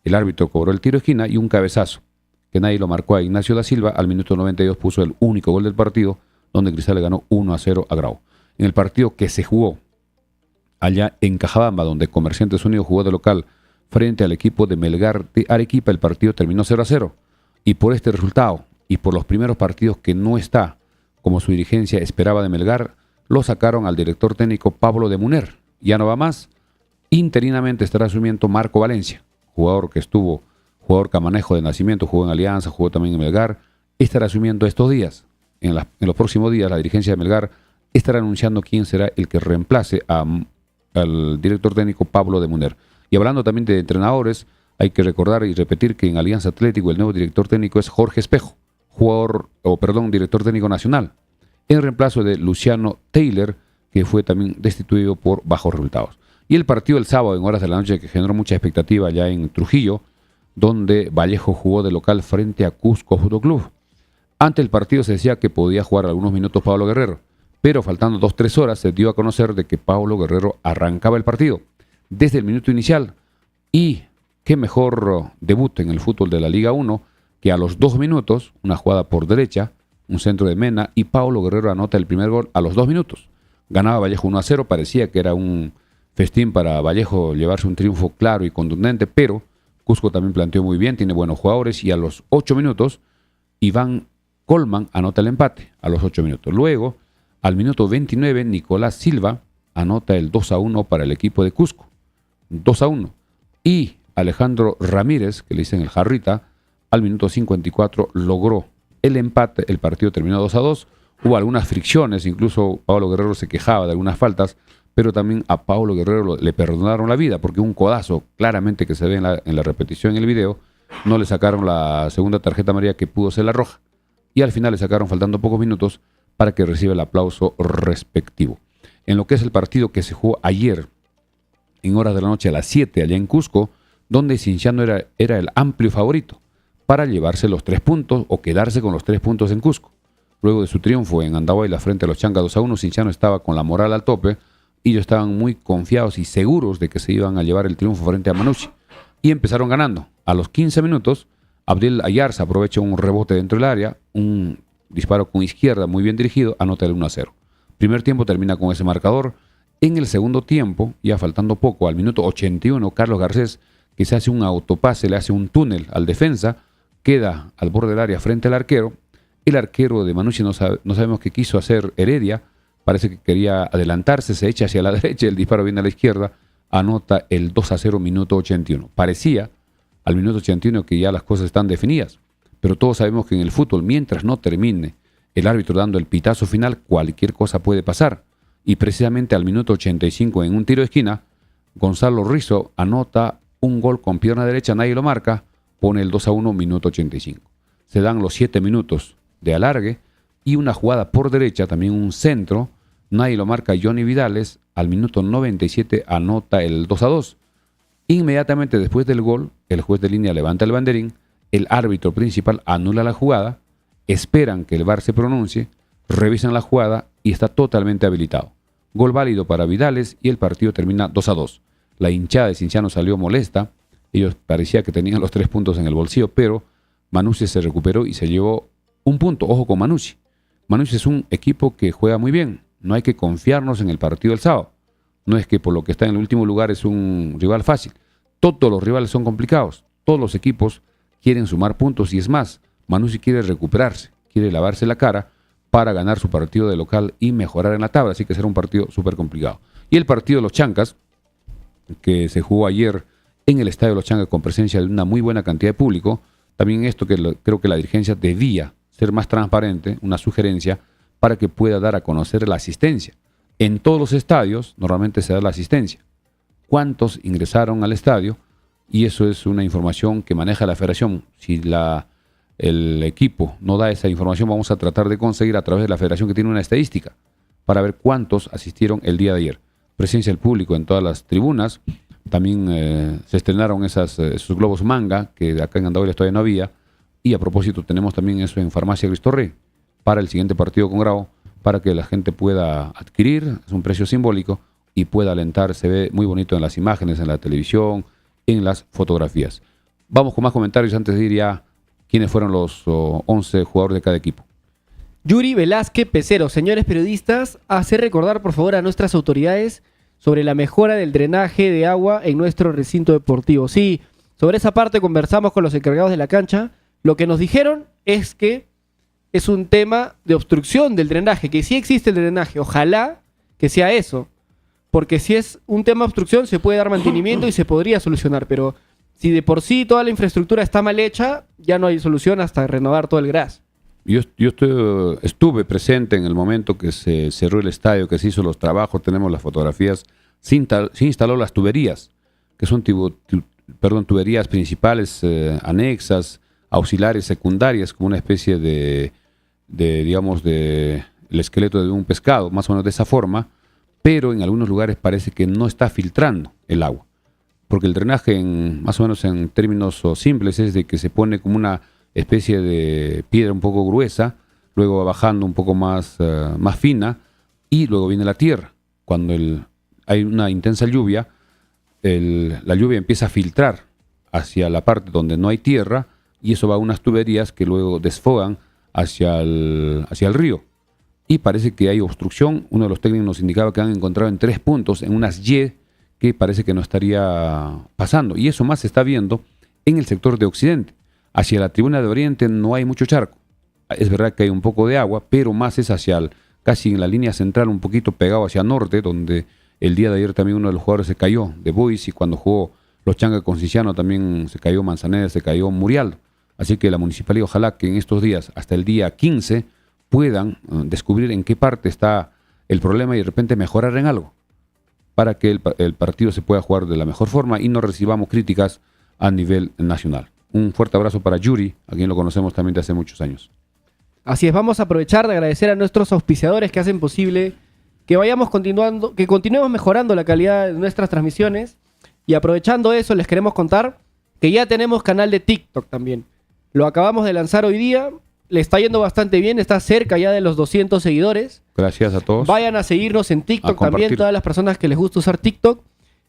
El árbitro cobró el tiro de esquina y un cabezazo. que nadie lo marcó a Ignacio da Silva. Al minuto 92 puso el único gol del partido, donde Cristal le ganó 1-0 a Grau. En el partido que se jugó allá en Cajabamba, donde Comerciantes Unidos jugó de local frente al equipo de Melgar de Arequipa, el partido terminó 0-0. Y por este resultado, y por los primeros partidos que no está como su dirigencia esperaba de Melgar, lo sacaron al director técnico Pablo de Muner. Ya no va más. Interinamente estará asumiendo Marco Valencia, jugador camanejo de nacimiento, jugó en Alianza, jugó también en Melgar. Estará asumiendo estos días. En los próximos días, la dirigencia de Melgar estará anunciando quién será el que reemplace al director técnico Pablo de Muner. Y hablando también de entrenadores, hay que recordar y repetir que en Alianza Atlético el nuevo director técnico es Jorge Espejo, director técnico nacional, en reemplazo de Luciano Taylor, que fue también destituido por bajos resultados. Y el partido del sábado en horas de la noche, que generó mucha expectativa allá en Trujillo, donde Vallejo jugó de local frente a Cusco Fútbol Club. Ante el partido se decía que podía jugar algunos minutos Pablo Guerrero, pero faltando 2-3 horas se dio a conocer de que Pablo Guerrero arrancaba el partido desde el minuto inicial. Y qué mejor debut en el fútbol de la Liga 1 que a los 2 minutos, una jugada por derecha, un centro de Mena, y Pablo Guerrero anota el primer gol a los 2 minutos. Ganaba Vallejo 1-0, parecía que era un festín para Vallejo llevarse un triunfo claro y contundente, pero Cusco también planteó muy bien, tiene buenos jugadores, y a los 8 minutos, Iván Colman anota el empate, a los 8 minutos. Luego, al minuto 29, Nicolás Silva anota el 2-1 para el equipo de Cusco. 2-1. Y Alejandro Ramírez, que le dicen el Jarrita, al minuto 54 logró el empate. El partido terminó 2-2. Hubo algunas fricciones, incluso Pablo Guerrero se quejaba de algunas faltas, pero también a Pablo Guerrero le perdonaron la vida, porque un codazo, claramente que se ve en la repetición en el video, no le sacaron la segunda tarjeta amarilla que pudo ser la roja. Y al final le sacaron faltando pocos minutos para que reciba el aplauso respectivo. En lo que es el partido que se jugó ayer, en horas de la noche a las 7, allá en Cusco, donde Cienciano era el amplio favorito para llevarse los 3 puntos o quedarse con los 3 puntos en Cusco. Luego de su triunfo en Andahuaylas frente a los Changas 2-1, Cienciano estaba con la moral al tope y ellos estaban muy confiados y seguros de que se iban a llevar el triunfo frente a Manucci. Y empezaron ganando. A los 15 minutos, Abdiel Ayarza aprovecha un rebote dentro del área, un disparo con izquierda muy bien dirigido, anota el 1-0. Primer tiempo termina con ese marcador. En el segundo tiempo, ya faltando poco, al minuto 81, Carlos Garcés, que se hace un autopase, le hace un túnel al defensa, queda al borde del área frente al arquero. El arquero de Manucci no sabemos qué quiso hacer Heredia, parece que quería adelantarse, se echa hacia la derecha, el disparo viene a la izquierda, anota el 2-0, minuto 81. Parecía al minuto 81 que ya las cosas están definidas, pero todos sabemos que en el fútbol, mientras no termine el árbitro dando el pitazo final, cualquier cosa puede pasar. Y precisamente al minuto 85, en un tiro de esquina, Gonzalo Rizzo anota un gol con pierna derecha, nadie lo marca, pone el 2-1, minuto 85. Se dan los 7 minutos de alargue y una jugada por derecha, también un centro, nadie lo marca, Johnny Vidales, al minuto 97 anota el 2-2. Inmediatamente después del gol, el juez de línea levanta el banderín, el árbitro principal anula la jugada, esperan que el VAR se pronuncie, revisan la jugada y está totalmente habilitado. Gol válido para Vidales y el partido termina 2-2. La hinchada de Cienciano salió molesta, ellos parecía que tenían los 3 puntos en el bolsillo, pero Manucci se recuperó y se llevó un punto. Ojo con Manucci. Manucci es un equipo que juega muy bien, no hay que confiarnos en el partido del sábado. No es que por lo que está en el último lugar es un rival fácil. Todos los rivales son complicados, todos los equipos quieren sumar puntos y es más, Manucci quiere recuperarse, quiere lavarse la cara para ganar su partido de local y mejorar en la tabla, así que será un partido súper complicado. Y el partido de los Chancas, que se jugó ayer en el Estadio de los Chancas con presencia de una muy buena cantidad de público, también esto que creo que la dirigencia debía ser más transparente, una sugerencia para que pueda dar a conocer la asistencia. En todos los estadios normalmente se da la asistencia. ¿Cuántos ingresaron al estadio? Y eso es una información que maneja la federación. Si el equipo no da esa información, vamos a tratar de conseguir a través de la federación, que tiene una estadística, para ver cuántos asistieron el día de ayer. Presencia del público en todas las tribunas. También se estrenaron esos globos manga, que acá en Andahuaylas todavía no había. Y a propósito, tenemos también eso en Farmacia Cristo Rey para el siguiente partido con Grau, para que la gente pueda adquirir, es un precio simbólico, y pueda alentar. Se ve muy bonito en las imágenes, en la televisión, en las fotografías. Vamos con más comentarios antes de ir ya quiénes fueron los 11 jugadores de cada equipo. Yuri Velázquez Pecero, señores periodistas, hacer recordar por favor a nuestras autoridades sobre la mejora del drenaje de agua en nuestro recinto deportivo. Sí, sobre esa parte conversamos con los encargados de la cancha. Lo que nos dijeron es que es un tema de obstrucción del drenaje, que sí existe el drenaje, ojalá que sea eso, porque si es un tema de obstrucción se puede dar mantenimiento y se podría solucionar, pero si de por sí toda la infraestructura está mal hecha, ya no hay solución hasta renovar todo el gras. Yo estuve presente en el momento que se cerró el estadio, que se hizo los trabajos, tenemos las fotografías, se instaló las tuberías, que son tuberías principales, anexas, auxiliares, secundarias, como una especie digamos, el esqueleto de un pescado, más o menos de esa forma, pero en algunos lugares parece que no está filtrando el agua, porque el drenaje, más o menos en términos simples, es de que se pone como una especie de piedra un poco gruesa, luego va bajando un poco más fina, y luego viene la tierra. Cuando hay una intensa lluvia, la lluvia empieza a filtrar hacia la parte donde no hay tierra, y eso va a unas tuberías que luego desfogan hacia el río. Y parece que hay obstrucción. Uno de los técnicos nos indicaba que han encontrado en 3 puntos, en unas Y, que parece que no estaría pasando. Y eso más se está viendo en el sector de Occidente. Hacia la tribuna de Oriente no hay mucho charco. Es verdad que hay un poco de agua, pero más es casi en la línea central, un poquito pegado hacia norte, donde el día de ayer también uno de los jugadores se cayó, de Boys, y cuando jugó los Changas con Ciciano también se cayó Manzaneda, se cayó Murialdo. Así que la municipalidad, ojalá que en estos días, hasta el día 15, puedan descubrir en qué parte está el problema y de repente mejorar en algo, para que el partido se pueda jugar de la mejor forma y no recibamos críticas a nivel nacional. Un fuerte abrazo para Yuri, a quien lo conocemos también de hace muchos años. Así es, vamos a aprovechar de agradecer a nuestros auspiciadores que hacen posible que continuemos mejorando la calidad de nuestras transmisiones, y aprovechando eso les queremos contar que ya tenemos canal de TikTok también. Lo acabamos de lanzar hoy día, le está yendo bastante bien, está cerca ya de los 200 seguidores. Gracias a todos. Vayan a seguirnos en TikTok también, todas las personas que les gusta usar TikTok.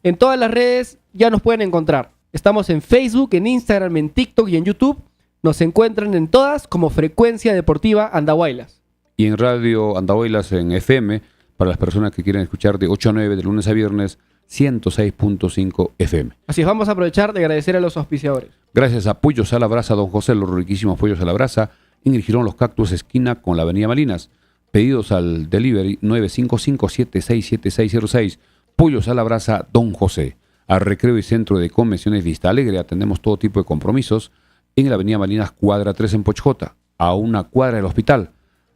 En todas las redes ya nos pueden encontrar. Estamos en Facebook, en Instagram, en TikTok y en YouTube. Nos encuentran en todas como Frecuencia Deportiva Andahuaylas. Y en Radio Andahuaylas en FM, para las personas que quieren escuchar de 8 a 9 de lunes a viernes, 106.5 FM. Así es, vamos a aprovechar de agradecer a los auspiciadores. Gracias a Pollos a la Brasa, Don José, los riquísimos Pollos a la Brasa, en el Jirón Los Cactus, esquina con la Avenida Malinas. Pedidos al delivery 955-767606. Pollos a la Brasa, Don José. Al Recreo y Centro de Convenciones Vista Alegre atendemos todo tipo de compromisos en la Avenida Malinas, cuadra 3 en Pochjota, a una cuadra del hospital.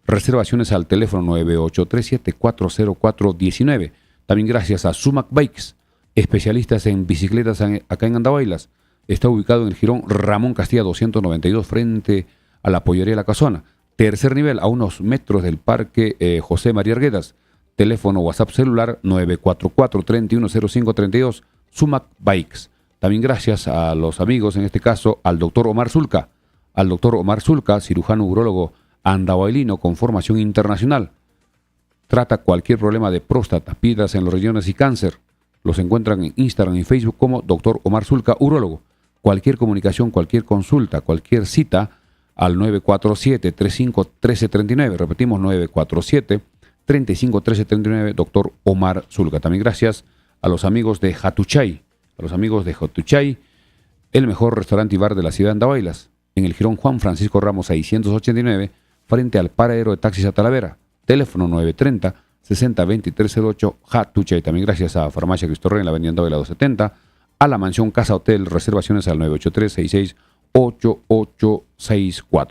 Reservaciones al teléfono 9837-40419. También gracias a Sumac Bikes, especialistas en bicicletas acá en Andahuaylas. Está ubicado en el Jirón Ramón Castilla 292 frente a la pollería La Casona. Tercer nivel, a unos metros del Parque José María Arguedas. Teléfono WhatsApp celular 944-310532. Sumac Bikes. También gracias a los amigos, en este caso al doctor Omar Zulca. Al doctor Omar Zulca, cirujano urólogo andahuaylino con formación internacional. Trata cualquier problema de próstata, piedras en los riñones y cáncer. Los encuentran en Instagram y Facebook como Dr. Omar Zulca, urólogo. Cualquier comunicación, cualquier consulta, cualquier cita al 947-35-1339. Repetimos, 947-35-1339, Dr. Omar Zulca. También gracias a los amigos de Hatuchay. A los amigos de Hatuchay, el mejor restaurante y bar de la ciudad de Andahuaylas. En el Jirón Juan Francisco Ramos 689, frente al paradero de taxis a Talavera. Teléfono 930-602308, Hatuchay. También gracias a Farmacia Cristo Rey en la avenida Andahuaylas 270, a la mansión Casa Hotel, reservaciones al 983-668864.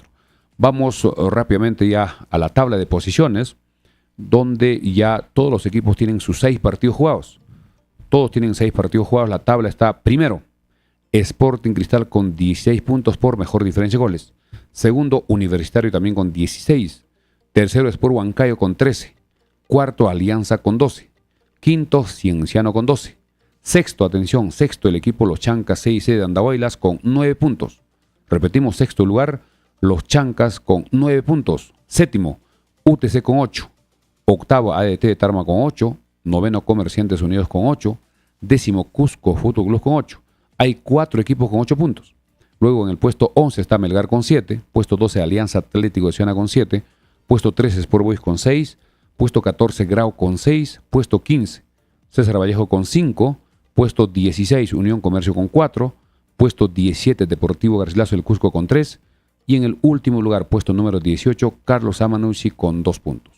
Vamos rápidamente ya a la tabla de posiciones, donde ya todos los equipos tienen sus 6 partidos jugados. Todos tienen 6 partidos jugados. La tabla está primero, Sporting Cristal con 16 puntos por mejor diferencia de goles. Segundo, Universitario también con 16. Tercero, Sport Huancayo con 13. Cuarto, Alianza con 12. Quinto, Cienciano con 12. Sexto, atención, sexto el equipo Los Chancas CIC de Andahuaylas con 9 puntos. Repetimos, sexto lugar, Los Chancas con 9 puntos. Séptimo, UTC con 8. Octavo, ADT de Tarma con 8. Noveno, Comerciantes Unidos con 8. Décimo, Cusco Fútbol Club con 8. Hay 4 equipos con 8 puntos. Luego en el puesto 11 está Melgar con 7, puesto 12 Alianza Atlético de Ciudad con 7, puesto 13 Sport Boys con 6, puesto 14 Grau con 6, puesto 15 César Vallejo con 5, puesto 16 Unión Comercio con 4, puesto 17 Deportivo Garcilaso del Cusco con 3 y en el último lugar, puesto número 18, Carlos Amanucci con 2 puntos.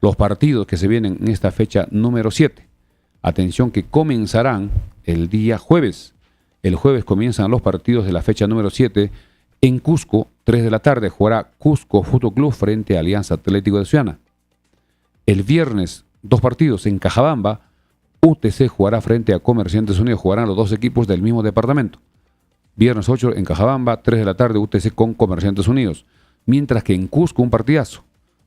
Los partidos que se vienen en esta fecha número 7. Atención que comenzarán el día jueves. El jueves comienzan los partidos de la fecha número 7 en Cusco, 3 de la tarde, jugará Cusco Fútbol Club frente a Alianza Atlético de Ciudad. El viernes, 2 partidos en Cajabamba, UTC jugará frente a Comerciantes Unidos, jugarán los 2 equipos del mismo departamento. Viernes 8 en Cajabamba, 3 de la tarde, UTC con Comerciantes Unidos. Mientras que en Cusco un partidazo.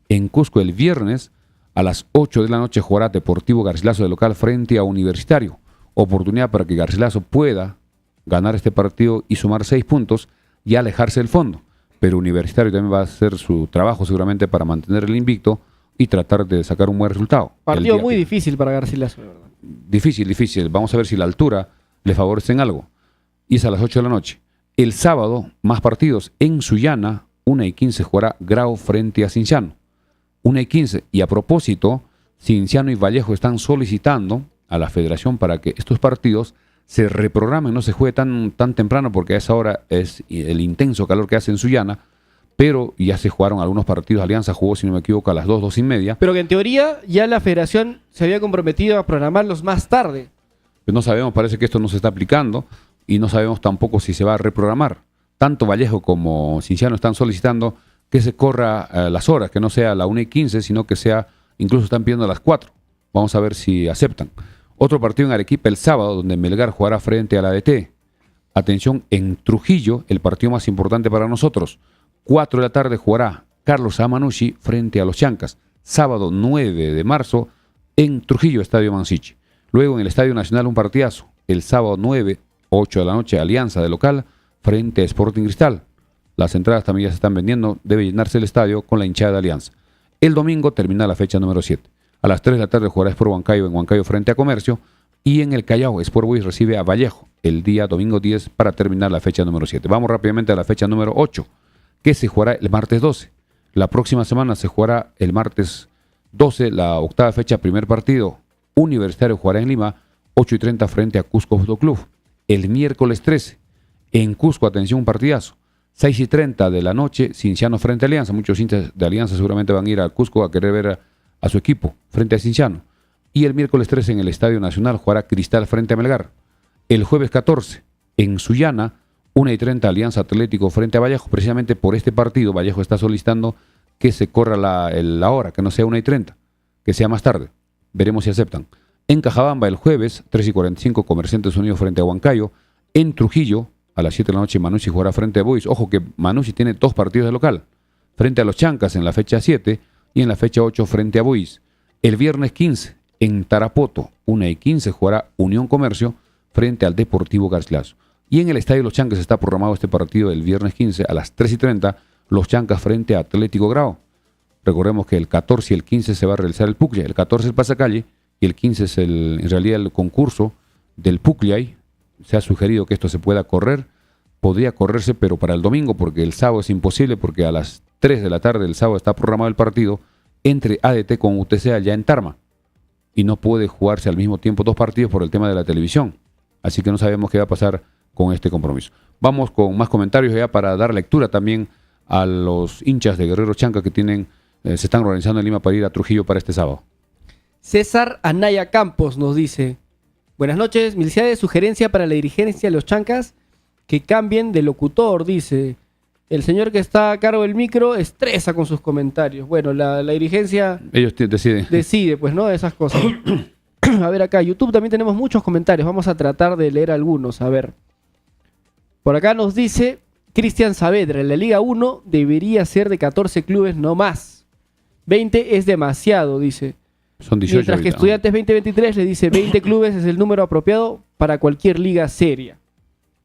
En Cusco el viernes a las 8 de la noche jugará Deportivo Garcilaso de local frente a Universitario. Oportunidad para que Garcilaso pueda ganar este partido y sumar 6 puntos y alejarse del fondo. Pero Universitario también va a hacer su trabajo seguramente para mantener el invicto y tratar de sacar un buen resultado. Partido muy difícil para Garcilaso, de verdad. Difícil. Vamos a ver si la altura le favorece en algo. Y es a las 8 de la noche. El sábado, más partidos. En Sullana, 1:15 jugará Grau frente a Cinciano. 1:15. Y a propósito, Cinciano y Vallejo están solicitando a la federación para que estos partidos se reprogramen, no se juegue tan temprano porque a esa hora es el intenso calor que hace en Sullana, pero ya se jugaron algunos partidos. Alianza jugó, si no me equivoco, a las 2:30. Pero que en teoría ya la federación se había comprometido a programarlos más tarde. Pues no sabemos, parece que esto no se está aplicando y no sabemos tampoco si se va a reprogramar. Tanto Vallejo como Cinciano están solicitando que se corra las horas, que no sea la 1:15, sino que sea, incluso están pidiendo a las 4. Vamos a ver si aceptan. Otro partido en Arequipa el sábado, donde Melgar jugará frente a la ADT. Atención, en Trujillo, el partido más importante para nosotros. 4 de la tarde jugará Carlos Amanucci frente a los Chancas. Sábado 9 de marzo en Trujillo, Estadio Mansichi. Luego en el Estadio Nacional un partidazo. El sábado 9, 8 de la noche, Alianza de local frente a Sporting Cristal. Las entradas también ya se están vendiendo. Debe llenarse el estadio con la hinchada de Alianza. El domingo termina la fecha número 7. A las 3 de la tarde jugará Sport Huancayo en Huancayo frente a Comercio. Y en el Callao, Sport Boys recibe a Vallejo el día domingo 10 para terminar la fecha número 7. Vamos rápidamente a la fecha número 8, que se jugará el martes 12. La próxima semana se jugará el martes 12, la octava fecha, primer partido. Universitario jugará en Lima, 8:30 frente a Cusco Fútbol Club. El miércoles 13, en Cusco, atención, un partidazo. 6:30 de la noche, Cinciano frente a Alianza. Muchos hinchas de Alianza seguramente van a ir a Cusco a querer ver a su equipo frente a Cinciano. Y el miércoles 13 en el Estadio Nacional jugará Cristal frente a Melgar. El jueves 14 en Sullana, 1:30 Alianza Atlético frente a Vallejo. Precisamente por este partido Vallejo está solicitando que se corra la hora, que no sea 1:30, que sea más tarde. Veremos si aceptan. En Cajabamba el jueves 3:45 Comerciantes Unidos frente a Huancayo. En Trujillo a las 7 de la noche Manucci jugará frente a Boys. Ojo que Manucci tiene 2 partidos de local. Frente a los Chancas en la fecha 7 y en la fecha 8 frente a Boys. El viernes 15 en Tarapoto, 1:15 jugará Unión Comercio frente al Deportivo Garcilaso. Y en el Estadio Los Chancas está programado este partido el viernes 15 a las 3:30, Los Chancas frente a Atlético Grau. Recordemos que el 14 y el 15 se va a realizar el Pucllay. El 14 es el pasacalle y el 15 es en realidad el concurso del Pucllay. Se ha sugerido que esto se pueda correr. Podría correrse, pero para el domingo, porque el sábado es imposible, porque a las 3 de la tarde el sábado está programado el partido entre ADT con UTC allá en Tarma. Y no puede jugarse al mismo tiempo 2 partidos por el tema de la televisión. Así que no sabemos qué va a pasar con este compromiso. Vamos con más comentarios ya para dar lectura también a los hinchas de Guerrero Chanca que se están organizando en Lima para ir a Trujillo para este sábado. César Anaya Campos nos dice: buenas noches, mi de sugerencia para la dirigencia de los Chancas que cambien de locutor, dice. El señor que está a cargo del micro estresa con sus comentarios. Bueno, la dirigencia... Ellos deciden. Decide, pues, ¿no? Esas cosas. A ver, acá, YouTube también tenemos muchos comentarios. Vamos a tratar de leer algunos. A ver. Por acá nos dice Cristian Saavedra: la Liga 1 debería ser de 14 clubes no más. 20 es demasiado, dice. Son 18. Mientras que Estudiantes 2023 le dice 20 clubes es el número apropiado para cualquier liga seria.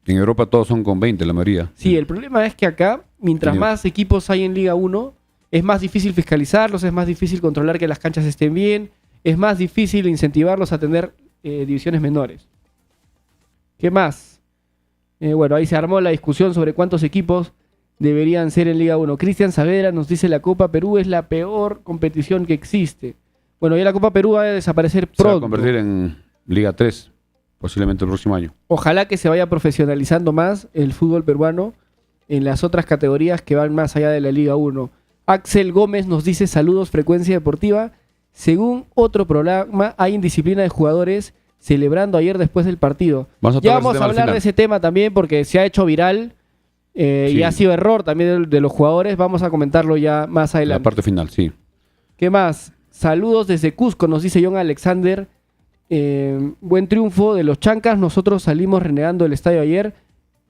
En Europa todos son con 20, la mayoría. Sí, el problema es que acá, mientras más equipos hay en Liga 1, es más difícil fiscalizarlos, es más difícil controlar que las canchas estén bien, es más difícil incentivarlos a tener divisiones menores. ¿Qué más? Bueno, ahí se armó la discusión sobre cuántos equipos deberían ser en Liga 1. Cristian Saavedra nos dice la Copa Perú es la peor competición que existe. Bueno, ya la Copa Perú va a desaparecer Se va a pronto. convertir en Liga 3, posiblemente el próximo año. Ojalá que se vaya profesionalizando más el fútbol peruano en las otras categorías que van más allá de la Liga 1. Axel Gómez nos dice saludos, Frecuencia Deportiva. Según otro programa, hay indisciplina de jugadores celebrando ayer después del partido. Ya vamos a hablar de ese tema también porque se ha hecho viral sí. Y ha sido error también de los jugadores. Vamos a comentarlo ya más adelante. La parte final, sí. ¿Qué más? Saludos desde Cusco, nos dice John Alexander. Buen triunfo de los Chancas. Nosotros salimos renegando el estadio ayer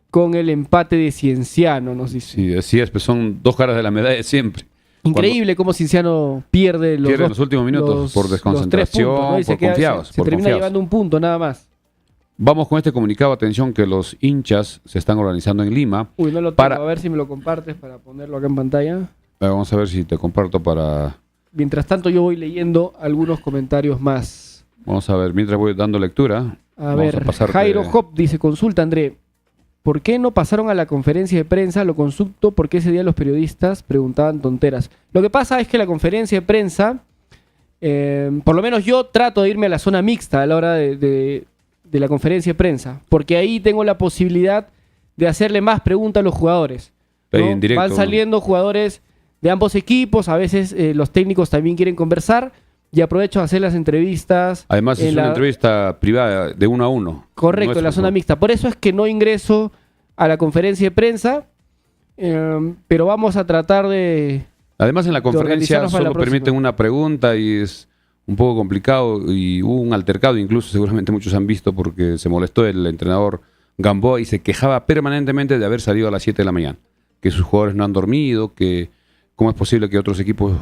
con el empate de Cienciano, nos dice. Sí, así es, pues son dos caras de la medalla siempre. Increíble cómo Cienciano pierde los últimos minutos por desconcentración, puntos, ¿no? por confiados. Se termina llevando un punto nada más. Vamos con este comunicado, atención, que los hinchas se están organizando en Lima. Uy, no lo tengo, a ver si me lo compartes para ponerlo acá en pantalla. Vamos a ver si te comparto para... Mientras tanto yo voy leyendo algunos comentarios más. Vamos a ver, mientras voy dando lectura. A ver, Jairo Hop dice, consulta André, ¿por qué no pasaron a la conferencia de prensa? Lo consulto porque ese día los periodistas preguntaban tonteras. Lo que pasa es que la conferencia de prensa, por lo menos yo trato de irme a la zona mixta a la hora de la conferencia de prensa, porque ahí tengo la posibilidad de hacerle más preguntas a los jugadores, ¿no? En directo, van saliendo jugadores de ambos equipos, a veces los técnicos también quieren conversar y aprovecho a hacer las entrevistas. Además es una entrevista privada de 1 a 1. Correcto, en la zona mixta. Por eso es que no ingreso a la conferencia de prensa, pero vamos a tratar de... Además en la conferencia solo permiten una pregunta y es un poco complicado y hubo un altercado, incluso seguramente muchos han visto porque se molestó el entrenador Gamboa y se quejaba permanentemente de haber salido a las 7 de la mañana, que sus jugadores no han dormido, que cómo es posible que otros equipos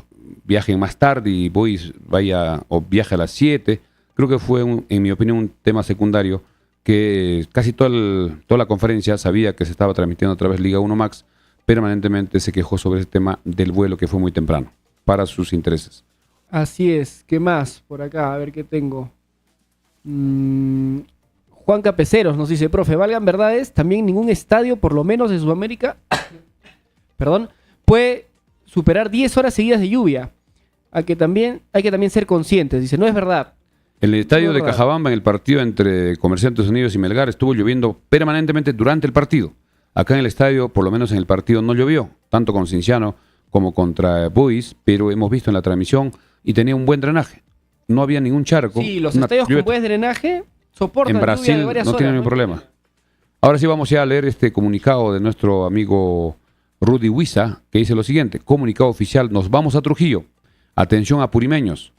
viajen más tarde y Boys vaya o viaje a las 7. Creo que fue, en mi opinión, un tema secundario que casi toda la conferencia sabía que se estaba transmitiendo a través de Liga 1 Max, permanentemente se quejó sobre ese tema del vuelo que fue muy temprano para sus intereses. Así es. ¿Qué más? Por acá, a ver qué tengo. Juan Capeceros nos dice, profe, valgan verdades, también ningún estadio, por lo menos de Sudamérica, perdón, puede superar 10 horas seguidas de lluvia. Hay que también ser conscientes. Dice, no es verdad. En el estadio de Cajabamba, en el partido entre Comerciantes Unidos y Melgar, estuvo lloviendo permanentemente durante el partido. Acá en el estadio, por lo menos en el partido, no llovió, tanto con Cienciano como contra Boys, pero hemos visto en la transmisión y tenía un buen drenaje. No había ningún charco. Sí, los estadios con buen drenaje soportan en Brasil lluvia de varias no horas, tienen ningún problema. Ahora sí vamos ya a leer este comunicado de nuestro amigo Rudy Huiza, que dice lo siguiente: comunicado oficial, nos vamos a Trujillo. Atención apurimeños.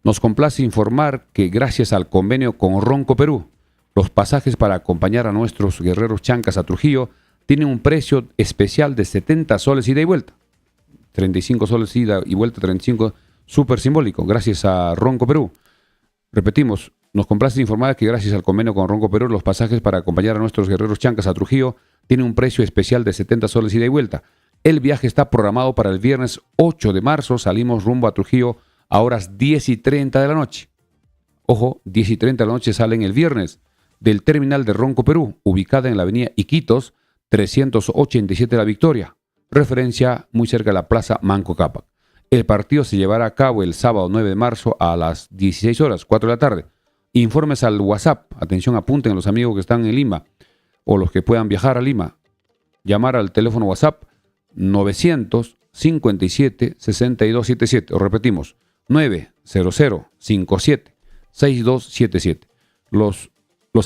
Nos complace informar que gracias al convenio con Ronco Perú, los pasajes para acompañar a nuestros guerreros chancas a Trujillo tienen un precio especial de 70 soles ida y vuelta. 35 soles ida y vuelta, 35, súper simbólico, gracias a Ronco Perú. Repetimos, nos complace informar que gracias al convenio con Ronco Perú, los pasajes para acompañar a nuestros guerreros chancas a Trujillo tienen un precio especial de 70 soles ida y vuelta. El viaje está programado para el viernes 8 de marzo. Salimos rumbo a Trujillo a horas 10:30 de la noche. Ojo, 10:30 de la noche salen el viernes del terminal de Ronco Perú, ubicada en la avenida Iquitos, 387 La Victoria, referencia muy cerca de la Plaza Manco Cápac. El partido se llevará a cabo el sábado 9 de marzo a las 16 horas, 4 de la tarde. Informes al WhatsApp, atención, apunten a los amigos que están en Lima o los que puedan viajar a Lima. Llamar al teléfono WhatsApp 957-6277, o repetimos, 900-57-6277. Los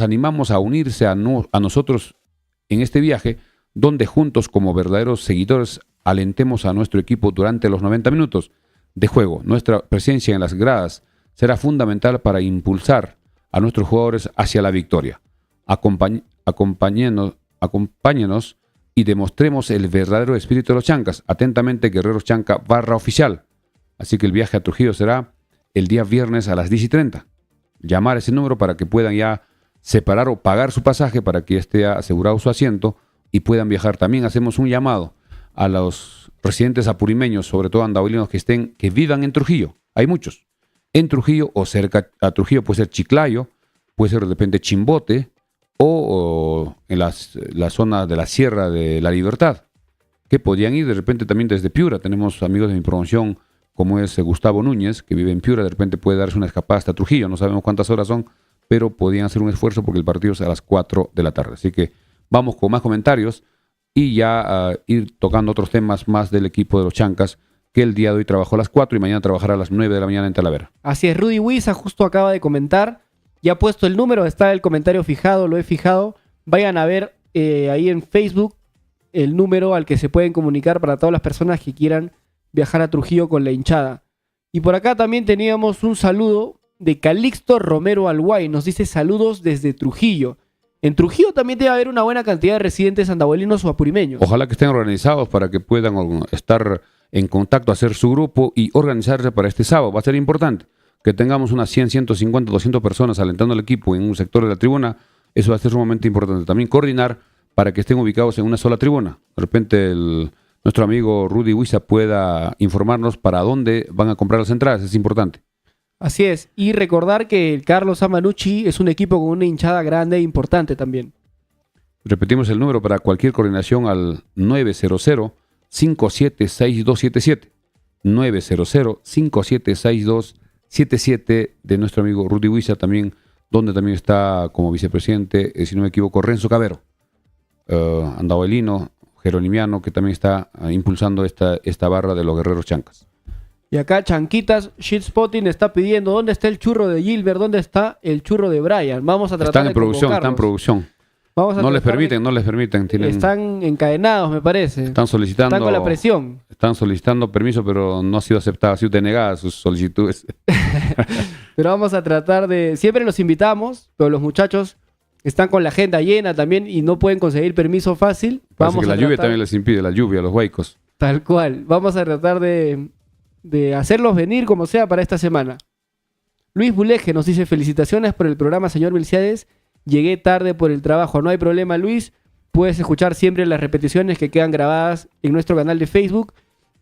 animamos a unirse a nosotros en este viaje, donde juntos como verdaderos seguidores alentemos a nuestro equipo durante los 90 minutos de juego. Nuestra presencia en las gradas será fundamental para impulsar a nuestros jugadores hacia la victoria. Acompáñenos y demostremos el verdadero espíritu de los chancas. Atentamente, Guerreros Chanca /oficial. Así que el viaje a Trujillo será el día viernes a las 10:30. Llamar a ese número para que puedan ya separar o pagar su pasaje para que esté asegurado su asiento y puedan viajar. También hacemos un llamado a los residentes apurimeños, sobre todo andahuaylinos que vivan en Trujillo. Hay muchos. En Trujillo o cerca a Trujillo puede ser Chiclayo, puede ser de repente Chimbote, o en la zona de la Sierra de la Libertad, que podían ir de repente también desde Piura. Tenemos amigos de mi promoción, como es Gustavo Núñez, que vive en Piura, de repente puede darse una escapada hasta Trujillo, no sabemos cuántas horas son, pero podían hacer un esfuerzo porque el partido es a las 4 de la tarde. Así que vamos con más comentarios y ya ir tocando otros temas más del equipo de los Chancas, que el día de hoy trabajó a las 4 y mañana trabajará a las 9 de la mañana en Talavera. Así es, Rudy Huiza justo acaba de comentar, ya ha puesto el número, está el comentario fijado, lo he fijado. Vayan a ver ahí en Facebook el número al que se pueden comunicar para todas las personas que quieran viajar a Trujillo con la hinchada. Y por acá también teníamos un saludo de Calixto Romero Alguay, nos dice saludos desde Trujillo. En Trujillo también debe haber una buena cantidad de residentes andahuelinos o apurimeños. Ojalá que estén organizados para que puedan estar en contacto, hacer su grupo y organizarse para este sábado. Va a ser importante que tengamos unas 100, 150, 200 personas alentando al equipo en un sector de la tribuna. Eso va a ser sumamente importante. También coordinar para que estén ubicados en una sola tribuna. De repente nuestro amigo Rudy Huiza pueda informarnos para dónde van a comprar las entradas. Es importante. Así es. Y recordar que el Carlos Amanucci es un equipo con una hinchada grande e importante también. Repetimos el número para cualquier coordinación al 900-576277. 900-576277 de nuestro amigo Rudy Huiza también, donde también está como vicepresidente, si no me equivoco, Renzo Cabero, andahuelino, jeronimiano, que también está impulsando esta barra de los guerreros chancas. Y acá Chanquitas Shitspotting está pidiendo ¿dónde está el churro de Gilbert? ¿Dónde está el churro de Brian? Vamos a tratar de están en producción. No les permiten. Están encadenados, me parece. Están con la presión. Están solicitando permiso, pero no ha sido aceptada, ha sido denegada sus solicitudes. Pero vamos a tratar de... Siempre los invitamos, pero los muchachos están con la agenda llena también y no pueden conseguir permiso fácil. Parece que la lluvia también les impide, la lluvia, los huaicos. Tal cual. Vamos a tratar de hacerlos venir como sea para esta semana. Luis Buleje nos dice felicitaciones por el programa, señor Milciades. Llegué tarde por el trabajo. No hay problema, Luis. Puedes escuchar siempre las repeticiones que quedan grabadas en nuestro canal de Facebook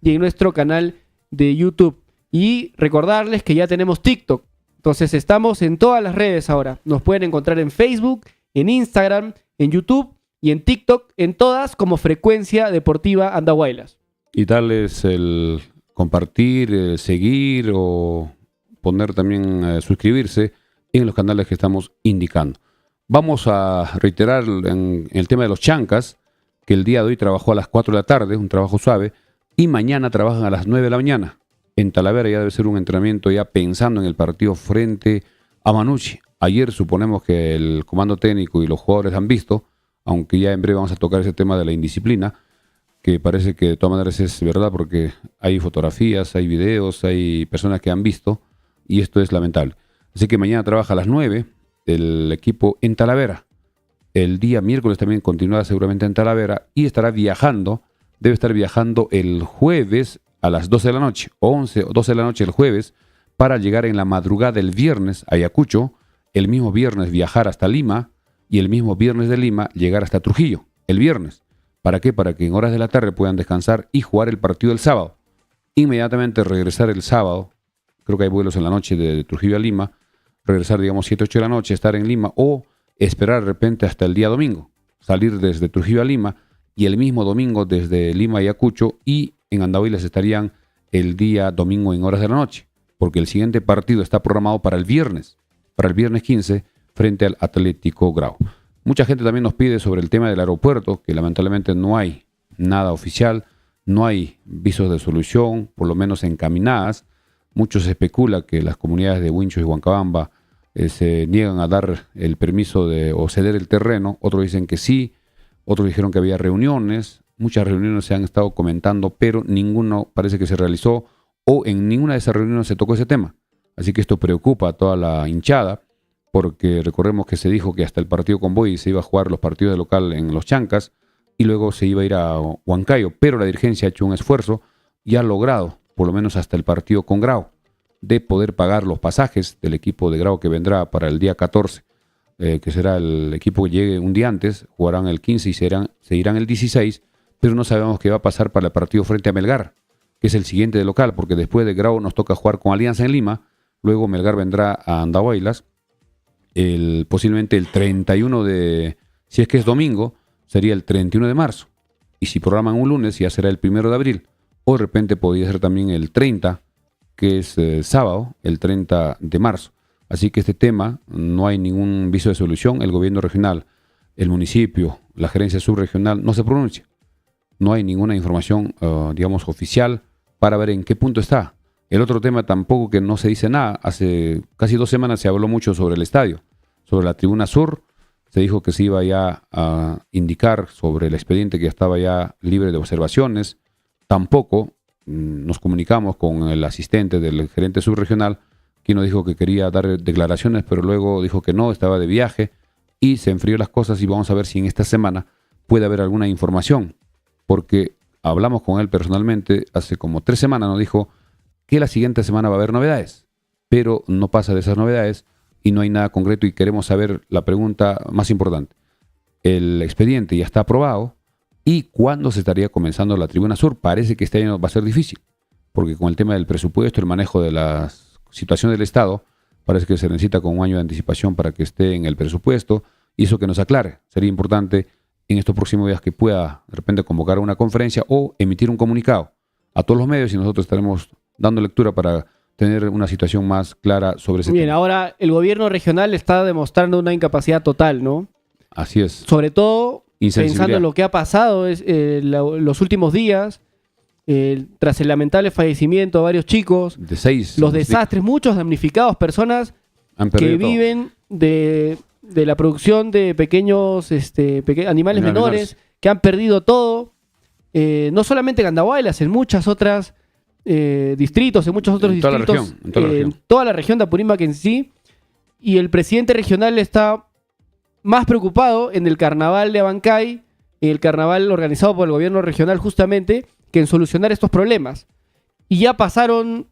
y en nuestro canal de YouTube. Y recordarles que ya tenemos TikTok. Entonces estamos en todas las redes ahora. Nos pueden encontrar en Facebook, en Instagram, en YouTube y en TikTok, en todas como Frecuencia Deportiva Andahuaylas. Y darles el compartir, seguir o poner también suscribirse en los canales que estamos indicando. Vamos a reiterar en el tema de los Chancas, que el día de hoy trabajó a las 4 de la tarde, un trabajo suave, y mañana trabajan a las 9 de la mañana. En Talavera ya debe ser un entrenamiento ya pensando en el partido frente a Manucci. Ayer suponemos que el comando técnico y los jugadores han visto, aunque ya en breve vamos a tocar ese tema de la indisciplina, que parece que de todas maneras es verdad porque hay fotografías, hay videos, hay personas que han visto y esto es lamentable. Así que mañana trabaja a las 9 el equipo en Talavera. El día miércoles también continuará seguramente en Talavera y estará viajando, debe estar viajando el jueves a las 12 de la noche, 11 o 12 de la noche el jueves, para llegar en la madrugada del viernes a Ayacucho, el mismo viernes viajar hasta Lima y el mismo viernes de Lima llegar hasta Trujillo, el viernes. ¿Para qué? Para que en horas de la tarde puedan descansar y jugar el partido el sábado. Inmediatamente regresar el sábado, creo que hay vuelos en la noche de Trujillo a Lima, regresar digamos 7, 8 de la noche, estar en Lima o esperar de repente hasta el día domingo, salir desde Trujillo a Lima y el mismo domingo desde Lima a Ayacucho y en Andahuaylas estarían el día domingo en horas de la noche, porque el siguiente partido está programado para el viernes 15 frente al Atlético Grau. Mucha gente también nos pide sobre el tema del aeropuerto, que lamentablemente no hay nada oficial, no hay visos de solución, por lo menos encaminadas. Mucho se especula que las comunidades de Huincho y Huancabamba se niegan a dar el permiso o ceder el terreno. Otros dicen que sí, otros dijeron que había reuniones. Muchas reuniones se han estado comentando, pero ninguno parece que se realizó o en ninguna de esas reuniones se tocó ese tema. Así que esto preocupa a toda la hinchada, porque recordemos que se dijo que hasta el partido Convoy se iba a jugar los partidos de local en Los Chancas y luego se iba a ir a Huancayo, pero la dirigencia ha hecho un esfuerzo y ha logrado, por lo menos hasta el partido con Grau, de poder pagar los pasajes del equipo de Grau que vendrá para el día 14, que será el equipo que llegue un día antes, jugarán el 15 y se irán el 16, pero no sabemos qué va a pasar para el partido frente a Melgar, que es el siguiente de local, porque después de Grau nos toca jugar con Alianza en Lima, luego Melgar vendrá a Andahuaylas, posiblemente el 31 de, si es que es domingo, sería el 31 de marzo. Y si programan un lunes, ya será el 1 de abril. O de repente podría ser también el 30, que es sábado, el 30 de marzo. Así que este tema no hay ningún viso de solución. El gobierno regional, el municipio, la gerencia subregional no se pronuncia. No hay ninguna información, digamos, oficial para ver en qué punto está. El otro tema tampoco que no se dice nada. Hace casi 2 semanas se habló mucho sobre el estadio, sobre la tribuna sur. Se dijo que se iba ya a indicar sobre el expediente que ya estaba ya libre de observaciones. Tampoco nos comunicamos con el asistente del gerente subregional, quien nos dijo que quería dar declaraciones, pero luego dijo que no, estaba de viaje y se enfrió las cosas y vamos a ver si en esta semana puede haber alguna información. Porque hablamos con él personalmente hace como 3 semanas, nos dijo que la siguiente semana va a haber novedades, pero no pasa de esas novedades y no hay nada concreto y queremos saber la pregunta más importante. El expediente ya está aprobado y ¿cuándo se estaría comenzando la Tribuna Sur? Parece que este año va a ser difícil, porque con el tema del presupuesto, el manejo de la situación del Estado, parece que se necesita con un año de anticipación para que esté en el presupuesto y eso que nos aclare. Sería importante en estos próximos días que pueda de repente convocar una conferencia o emitir un comunicado a todos los medios y nosotros estaremos dando lectura para tener una situación más clara sobre ese Bien, tema. ahora el gobierno regional está demostrando una incapacidad total, ¿no? Así es. Sobre todo Insensibilidad. pensando en lo que ha pasado los últimos días, tras el lamentable fallecimiento de varios chicos, De 6. los desastres, muchos damnificados, personas Han que perdido todo. viven de la producción de pequeños animales menores, que han perdido todo, no solamente en Andahuaylas, en muchas otras distritos, en muchos otros En toda la distritos, región, en toda la región. en toda la región de Apurímac en sí, y el presidente regional está más preocupado en el carnaval de Abancay, en el carnaval organizado por el gobierno regional justamente, que en solucionar estos problemas. Y ya pasaron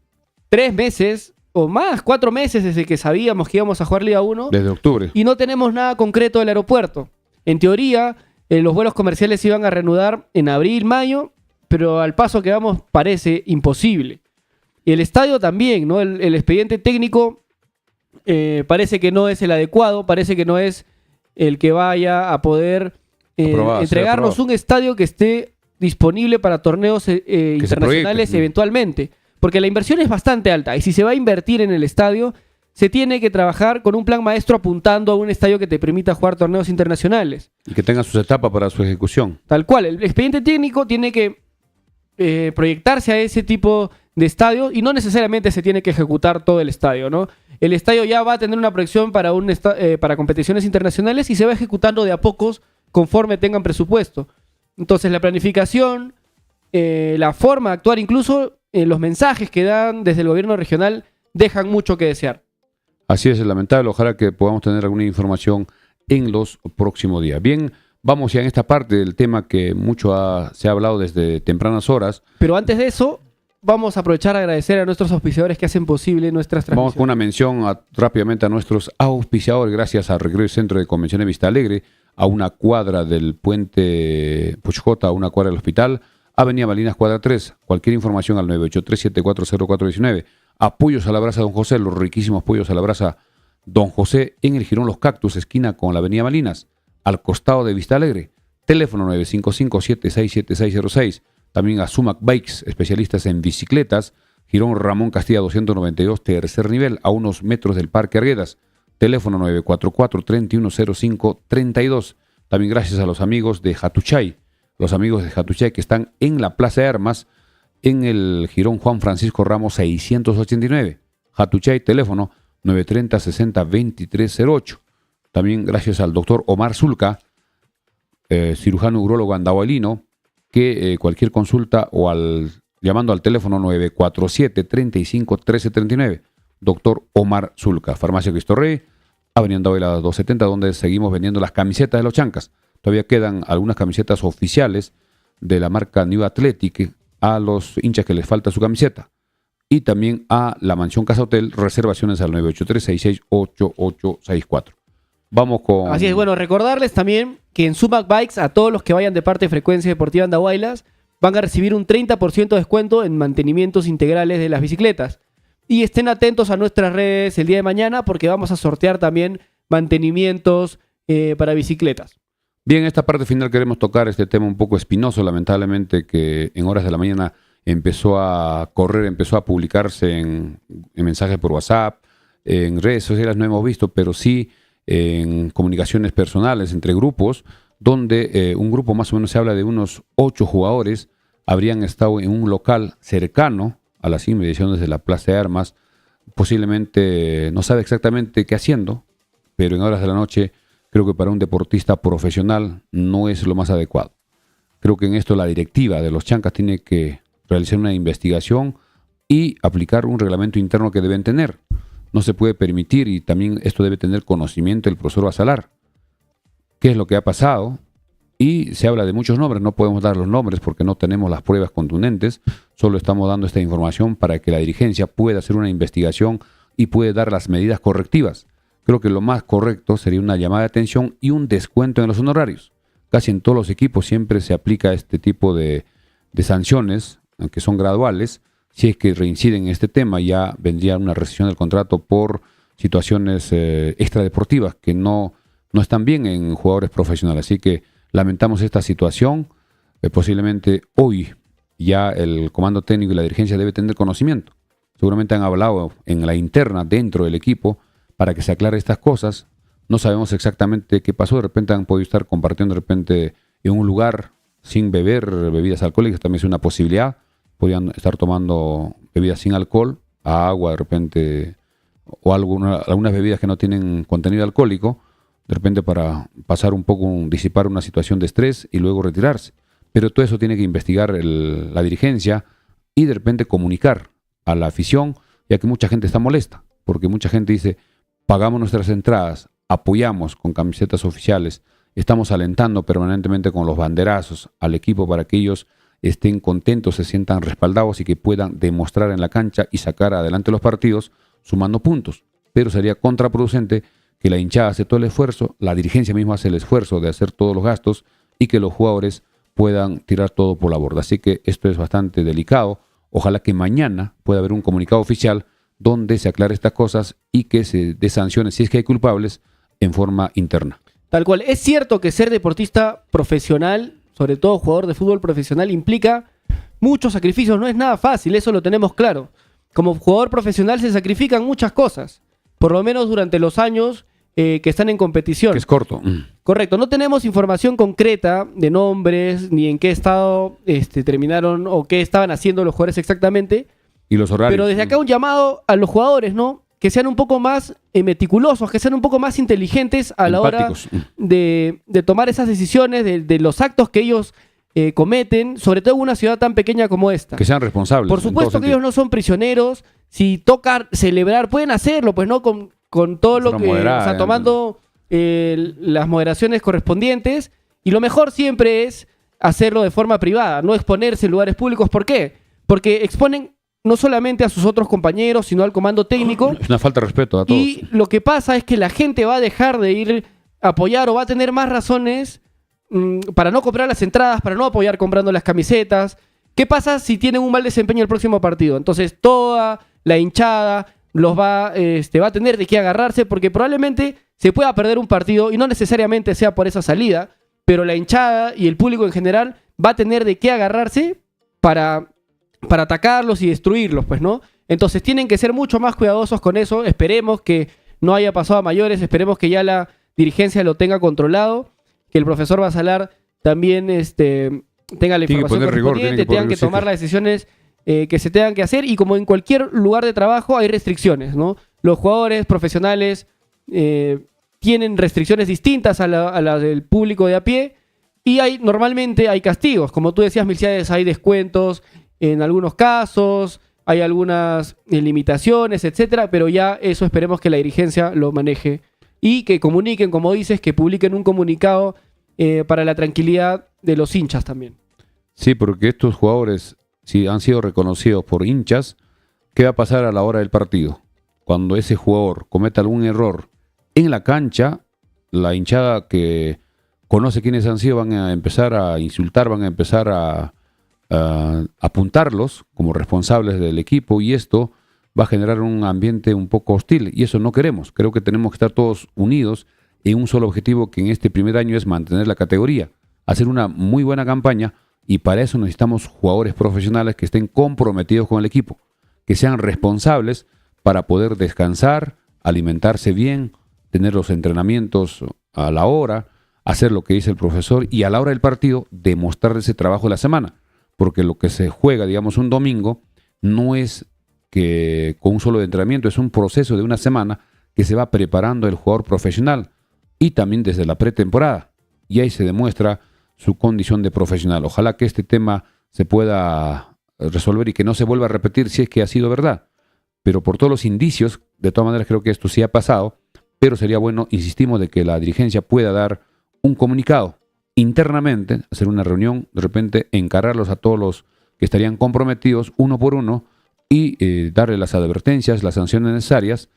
3 meses o más, 4 meses desde que sabíamos que íbamos a jugar Liga 1 Desde octubre. y no tenemos nada concreto del aeropuerto. En teoría, los vuelos comerciales se iban a reanudar en abril, mayo, pero al paso que vamos parece imposible. Y el estadio también, ¿no? El expediente técnico parece que no es el adecuado, parece que no es el que vaya a poder Aprobado, entregarnos aprobado. un estadio que esté disponible para torneos se internacionales proyecte. eventualmente. Porque la inversión es bastante alta y si se va a invertir en el estadio, se tiene que trabajar con un plan maestro apuntando a un estadio que te permita jugar torneos internacionales. Y que tenga sus etapas para su ejecución. Tal cual, el expediente técnico tiene que proyectarse a ese tipo de estadio y no necesariamente se tiene que ejecutar todo el estadio, ¿no? El estadio ya va a tener una proyección para, para competiciones internacionales y se va ejecutando de a pocos conforme tengan presupuesto. Entonces la planificación, la forma de actuar, incluso los mensajes que dan desde el gobierno regional dejan mucho que desear. Así es lamentable. Ojalá que podamos tener alguna información en los próximos días. Bien, vamos ya en esta parte del tema que mucho se ha hablado desde tempranas horas. Pero antes de eso, vamos a aprovechar a agradecer a nuestros auspiciadores que hacen posible nuestras Vamos con transmisiones. una mención rápidamente a nuestros auspiciadores, gracias al Recreo y Centro de Convenciones Vista Alegre, a una cuadra del puente Puchjota, a una cuadra del hospital, Avenida Malinas, cuadra 3. Cualquier información al 983-740419. Apoyos a la brasa Don José, los riquísimos pollos a la brasa Don José en el Jirón Los Cactus, esquina con la Avenida Malinas, al costado de Vista Alegre. Teléfono 955-767606. También a Sumac Bikes, especialistas en bicicletas, Jirón Ramón Castilla 292, tercer nivel, a unos metros del Parque Arguedas. Teléfono 944-3105-32. También gracias a los amigos de Jatuchay. Los amigos de Jatuchay que están en la Plaza de Armas, en el Jirón Juan Francisco Ramos 689. Jatuchay, teléfono 930-60-2308. También gracias al doctor Omar Zulca, cirujano urólogo andahuaylino, que cualquier consulta o llamando al teléfono 947-35-1339. Doctor Omar Zulca, Farmacia Cristo Rey, Avenida Andahuayla 270, donde seguimos vendiendo las camisetas de los Chancas. Todavía quedan algunas camisetas oficiales de la marca New Athletic a los hinchas que les falta su camiseta. Y también a la Mansión Casa Hotel, reservaciones al 983-668864. Vamos con... Así es, bueno, recordarles también que en Sumac Bikes, a todos los que vayan de parte de Frecuencia Deportiva Andahuaylas, van a recibir un 30% de descuento en mantenimientos integrales de las bicicletas. Y estén atentos a nuestras redes el día de mañana porque vamos a sortear también mantenimientos para bicicletas. Bien, en esta parte final queremos tocar este tema un poco espinoso, lamentablemente, que en horas de la mañana empezó a correr, empezó a publicarse en mensajes por WhatsApp, en redes sociales no hemos visto, pero sí en comunicaciones personales entre grupos, donde un grupo más o menos se habla de unos 8 jugadores habrían estado en un local cercano a las inmediaciones de la Plaza de Armas, posiblemente no sabe exactamente qué haciendo, pero en horas de la noche creo que para un deportista profesional no es lo más adecuado. Creo que en esto la directiva de los Chancas tiene que realizar una investigación y aplicar un reglamento interno que deben tener. No se puede permitir, y también esto debe tener conocimiento el profesor Basalar, qué es lo que ha pasado. Y se habla de muchos nombres, no podemos dar los nombres porque no tenemos las pruebas contundentes, solo estamos dando esta información para que la dirigencia pueda hacer una investigación y pueda dar las medidas correctivas. Creo que lo más correcto sería una llamada de atención y un descuento en los honorarios. Casi en todos los equipos siempre se aplica este tipo de sanciones, aunque son graduales. Si es que reinciden en este tema, ya vendría una rescisión del contrato por situaciones extradeportivas que no están bien en jugadores profesionales. Así que lamentamos esta situación. Posiblemente hoy ya el comando técnico y la dirigencia debe tener conocimiento. Seguramente han hablado en la interna dentro del equipo para que se aclare estas cosas. No sabemos exactamente qué pasó. De repente han podido estar compartiendo de repente en un lugar sin beber bebidas alcohólicas. También es una posibilidad. Podrían estar tomando bebidas sin alcohol, agua de repente, o algunas bebidas que no tienen contenido alcohólico, de repente para pasar un poco, disipar una situación de estrés y luego retirarse. Pero todo eso tiene que investigar la dirigencia y de repente comunicar a la afición, ya que mucha gente está molesta, porque mucha gente dice, pagamos nuestras entradas, apoyamos con camisetas oficiales, estamos alentando permanentemente con los banderazos al equipo para que ellos estén contentos, se sientan respaldados y que puedan demostrar en la cancha y sacar adelante los partidos sumando puntos. Pero sería contraproducente que la hinchada hace todo el esfuerzo, la dirigencia misma hace el esfuerzo de hacer todos los gastos y que los jugadores puedan tirar todo por la borda. Así que esto es bastante delicado. Ojalá que mañana pueda haber un comunicado oficial donde se aclare estas cosas y que se dé sanciones, si es que hay culpables, en forma interna. Tal cual. Es cierto que ser deportista profesional, sobre todo jugador de fútbol profesional, implica muchos sacrificios. No es nada fácil, eso lo tenemos claro. Como jugador profesional se sacrifican muchas cosas, por lo menos durante los años que están en competición. Que es corto. Correcto. No tenemos información concreta de nombres, ni en qué estado terminaron o qué estaban haciendo los jugadores exactamente. Y los horarios. Pero desde acá un llamado a los jugadores, ¿no? Que sean un poco más meticulosos, que sean un poco más inteligentes a la hora de tomar esas decisiones, de los actos que ellos cometen, sobre todo en una ciudad tan pequeña como esta. Que sean responsables. Por supuesto que ellos no son prisioneros. Si toca celebrar, pueden hacerlo, pues no con todo lo que... Moderada, o sea, tomando las moderaciones correspondientes. Y lo mejor siempre es hacerlo de forma privada, no exponerse en lugares públicos. ¿Por qué? Porque exponen no solamente a sus otros compañeros, sino al comando técnico. Es una falta de respeto a todos. Y lo que pasa es que la gente va a dejar de ir a apoyar o va a tener más razones para no comprar las entradas, para no apoyar comprando las camisetas. ¿Qué pasa si tienen un mal desempeño el próximo partido? Entonces toda la hinchada los va a tener de qué agarrarse, porque probablemente se pueda perder un partido y no necesariamente sea por esa salida, pero la hinchada y el público en general va a tener de qué agarrarse para atacarlos y destruirlos, pues, ¿no? Entonces tienen que ser mucho más cuidadosos con eso. Esperemos que no haya pasado a mayores, esperemos que ya la dirigencia lo tenga controlado, que el profesor Basalar también tenga la información correspondiente, tengan que tomar las decisiones que se tengan que hacer, y como en cualquier lugar de trabajo hay restricciones, ¿no? Los jugadores profesionales tienen restricciones distintas a la del público de a pie, y normalmente hay castigos, como tú decías, Milciades, hay descuentos en algunos casos, hay algunas limitaciones, etcétera, pero ya eso esperemos que la dirigencia lo maneje y que comuniquen, como dices, que publiquen un comunicado para la tranquilidad de los hinchas también. Sí, porque estos jugadores, si han sido reconocidos por hinchas, ¿qué va a pasar a la hora del partido? Cuando ese jugador cometa algún error en la cancha, la hinchada que conoce quiénes han sido van a empezar a insultar, van a empezar a apuntarlos como responsables del equipo, y esto va a generar un ambiente un poco hostil y eso no queremos. Creo que tenemos que estar todos unidos en un solo objetivo que en este primer año es mantener la categoría, hacer una muy buena campaña y para eso necesitamos jugadores profesionales que estén comprometidos con el equipo, que sean responsables para poder descansar, alimentarse bien, tener los entrenamientos a la hora, hacer lo que dice el profesor y a la hora del partido demostrar ese trabajo de la semana, porque lo que se juega, digamos, un domingo no es que con un solo entrenamiento, es un proceso de una semana que se va preparando el jugador profesional y también desde la pretemporada y ahí se demuestra su condición de profesional. Ojalá que este tema se pueda resolver y que no se vuelva a repetir si es que ha sido verdad, pero por todos los indicios, de todas maneras creo que esto sí ha pasado, pero sería bueno, insistimos, de que la dirigencia pueda dar un comunicado internamente, hacer una reunión, de repente encararlos a todos los que estarían comprometidos uno por uno y darle las advertencias, las sanciones necesarias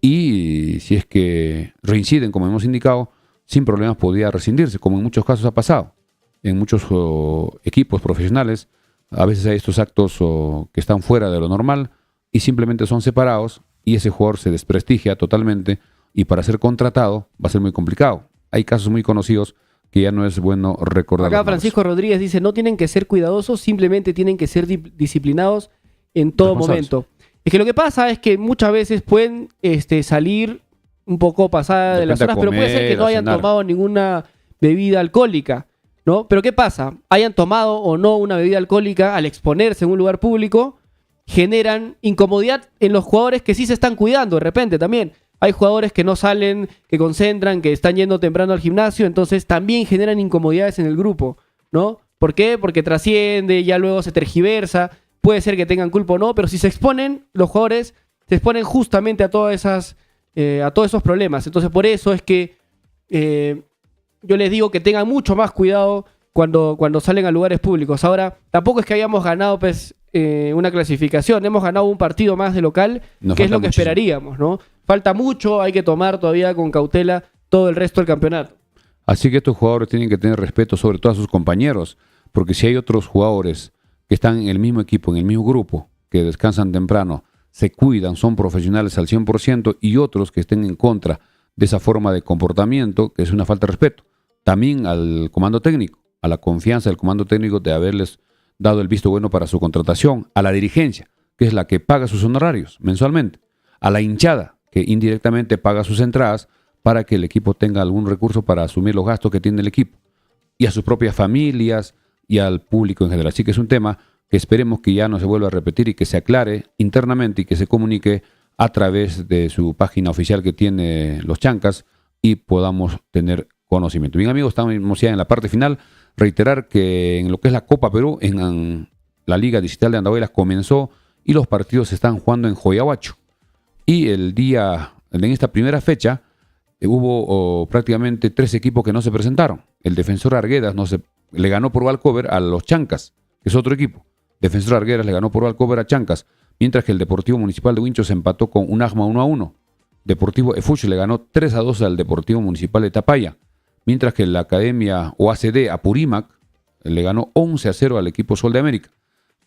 y si es que reinciden, como hemos indicado, sin problemas podría rescindirse, como en muchos casos ha pasado. En muchos equipos profesionales a veces hay estos actos que están fuera de lo normal y simplemente son separados y ese jugador se desprestigia totalmente y para ser contratado va a ser muy complicado. Hay casos muy conocidos que ya no es bueno recordar. Acá Francisco Rodríguez dice, no tienen que ser cuidadosos, simplemente tienen que ser disciplinados en todo momento. Es que lo que pasa es que muchas veces pueden salir un poco pasada de las horas, pero puede ser que no hayan tomado ninguna bebida alcohólica, ¿no? Pero ¿qué pasa? Hayan tomado o no una bebida alcohólica, al exponerse en un lugar público, generan incomodidad en los jugadores que sí se están cuidando de repente también. Hay jugadores que no salen, que concentran, que están yendo temprano al gimnasio, entonces también generan incomodidades en el grupo, ¿no? ¿Por qué? Porque trasciende, ya luego se tergiversa, puede ser que tengan culpa o no, pero si se exponen, los jugadores se exponen justamente a todas esas, a todos esos problemas. Entonces por eso es que yo les digo que tengan mucho más cuidado cuando salen a lugares públicos. Ahora, tampoco es que hayamos ganado una clasificación, hemos ganado un partido más de local, que es lo que esperaríamos, ¿no? Falta mucho, hay que tomar todavía con cautela todo el resto del campeonato. Así que estos jugadores tienen que tener respeto sobre todo a sus compañeros, porque si hay otros jugadores que están en el mismo equipo, en el mismo grupo, que descansan temprano, se cuidan, son profesionales al 100% y otros que estén en contra de esa forma de comportamiento, que es una falta de respeto. También al comando técnico, a la confianza del comando técnico de haberles dado el visto bueno para su contratación, a la dirigencia, que es la que paga sus honorarios mensualmente, a la hinchada, que indirectamente paga sus entradas para que el equipo tenga algún recurso para asumir los gastos que tiene el equipo, y a sus propias familias y al público en general. Así que es un tema que esperemos que ya no se vuelva a repetir y que se aclare internamente y que se comunique a través de su página oficial que tiene los Chancas y podamos tener conocimiento. Bien amigos, estamos ya en la parte final. Reiterar que en lo que es la Copa Perú, en la Liga Digital de Andahuaylas comenzó y los partidos se están jugando en Joyahuacho. Y en esta primera fecha, hubo prácticamente 3 equipos que no se presentaron. El Defensor Arguedas le ganó por walkover a los Chancas, que es otro equipo. Defensor Arguedas le ganó por walkover a Chancas, mientras que el Deportivo Municipal de Huincho se empató con UNAGMA 1-1. Deportivo Efuch le ganó 3-2 al Deportivo Municipal de Tapaya, mientras que la Academia OACD Apurímac le ganó 11-0 al equipo Sol de América.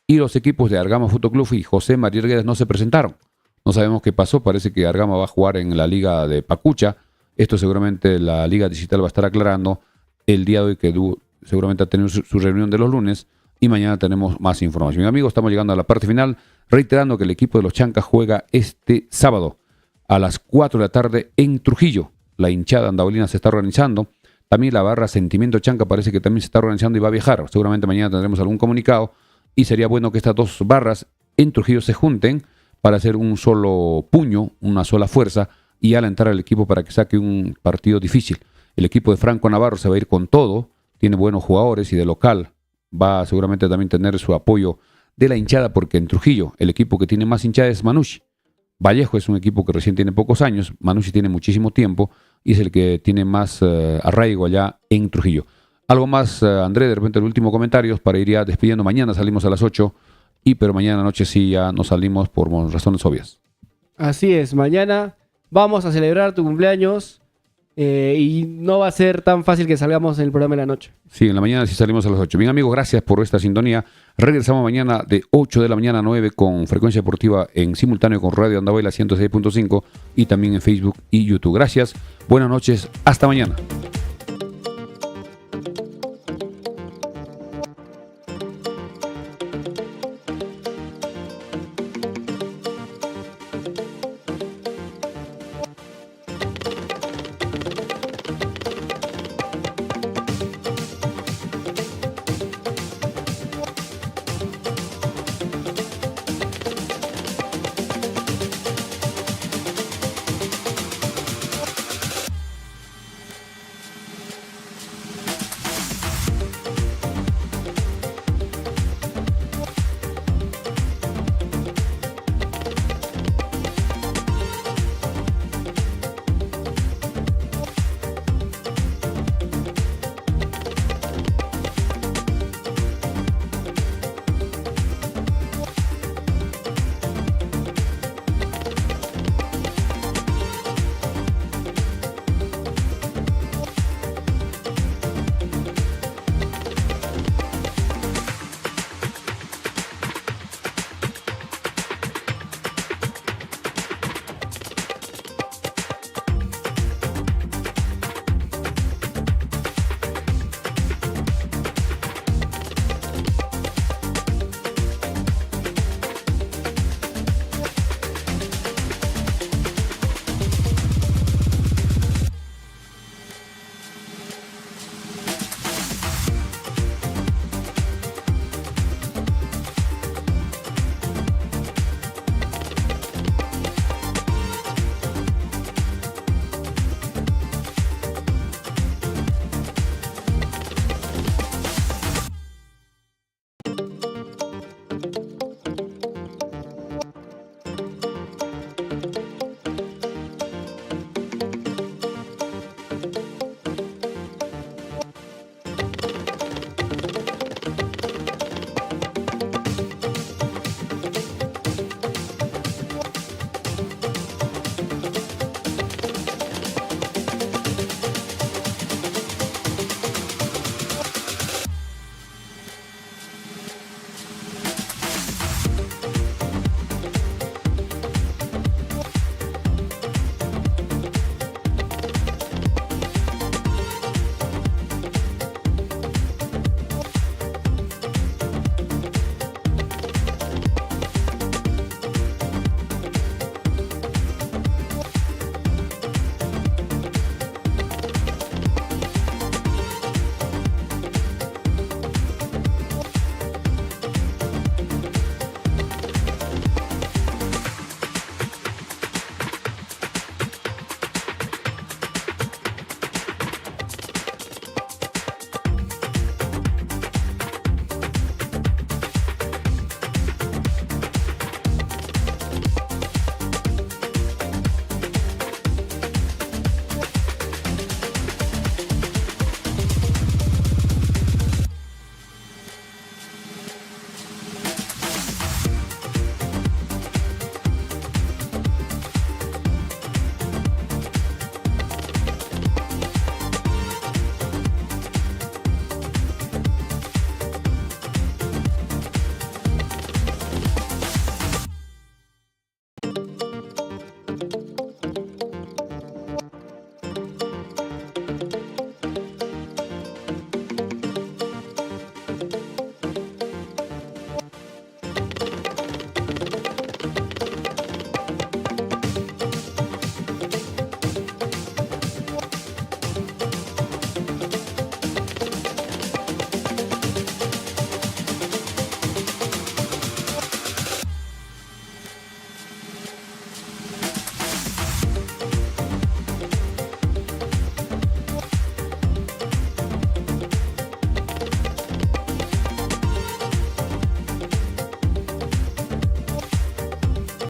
Y los equipos de Argama Fútbol Club y José María Arguedas no se presentaron. No sabemos qué pasó, parece que Argama va a jugar en la Liga de Pacucha. Esto seguramente la Liga Digital va a estar aclarando el día de hoy, que seguramente ha tenido su reunión de los lunes, y mañana tenemos más información. Amigos, estamos llegando a la parte final, reiterando que el equipo de los Chancas juega este sábado a las 4 de la tarde en Trujillo. La hinchada andahuelina se está organizando. También la barra Sentimiento Chanca parece que también se está organizando y va a viajar. Seguramente mañana tendremos algún comunicado y sería bueno que estas 2 barras en Trujillo se junten para hacer un solo puño, una sola fuerza y alentar al equipo para que saque un partido difícil. El equipo de Franco Navarro se va a ir con todo, tiene buenos jugadores y de local va a seguramente también tener su apoyo de la hinchada, porque en Trujillo el equipo que tiene más hinchada es Manucci. Vallejo es un equipo que recién tiene pocos años, Manucci tiene muchísimo tiempo y es el que tiene más arraigo allá en Trujillo. Algo más, André, de repente el último comentario para ir ya despidiendo. Mañana salimos a las 8, pero mañana noche sí ya no salimos por razones obvias. Así es, mañana vamos a celebrar tu cumpleaños Y no va a ser tan fácil que salgamos en el programa de la noche. Sí, en la mañana sí salimos a las 8. Bien, amigos, gracias por esta sintonía. Regresamos mañana de 8 de la mañana a 9 con Frecuencia Deportiva en simultáneo con Radio Andahuaylas 106.5 y también en Facebook y YouTube. Gracias, buenas noches, hasta mañana.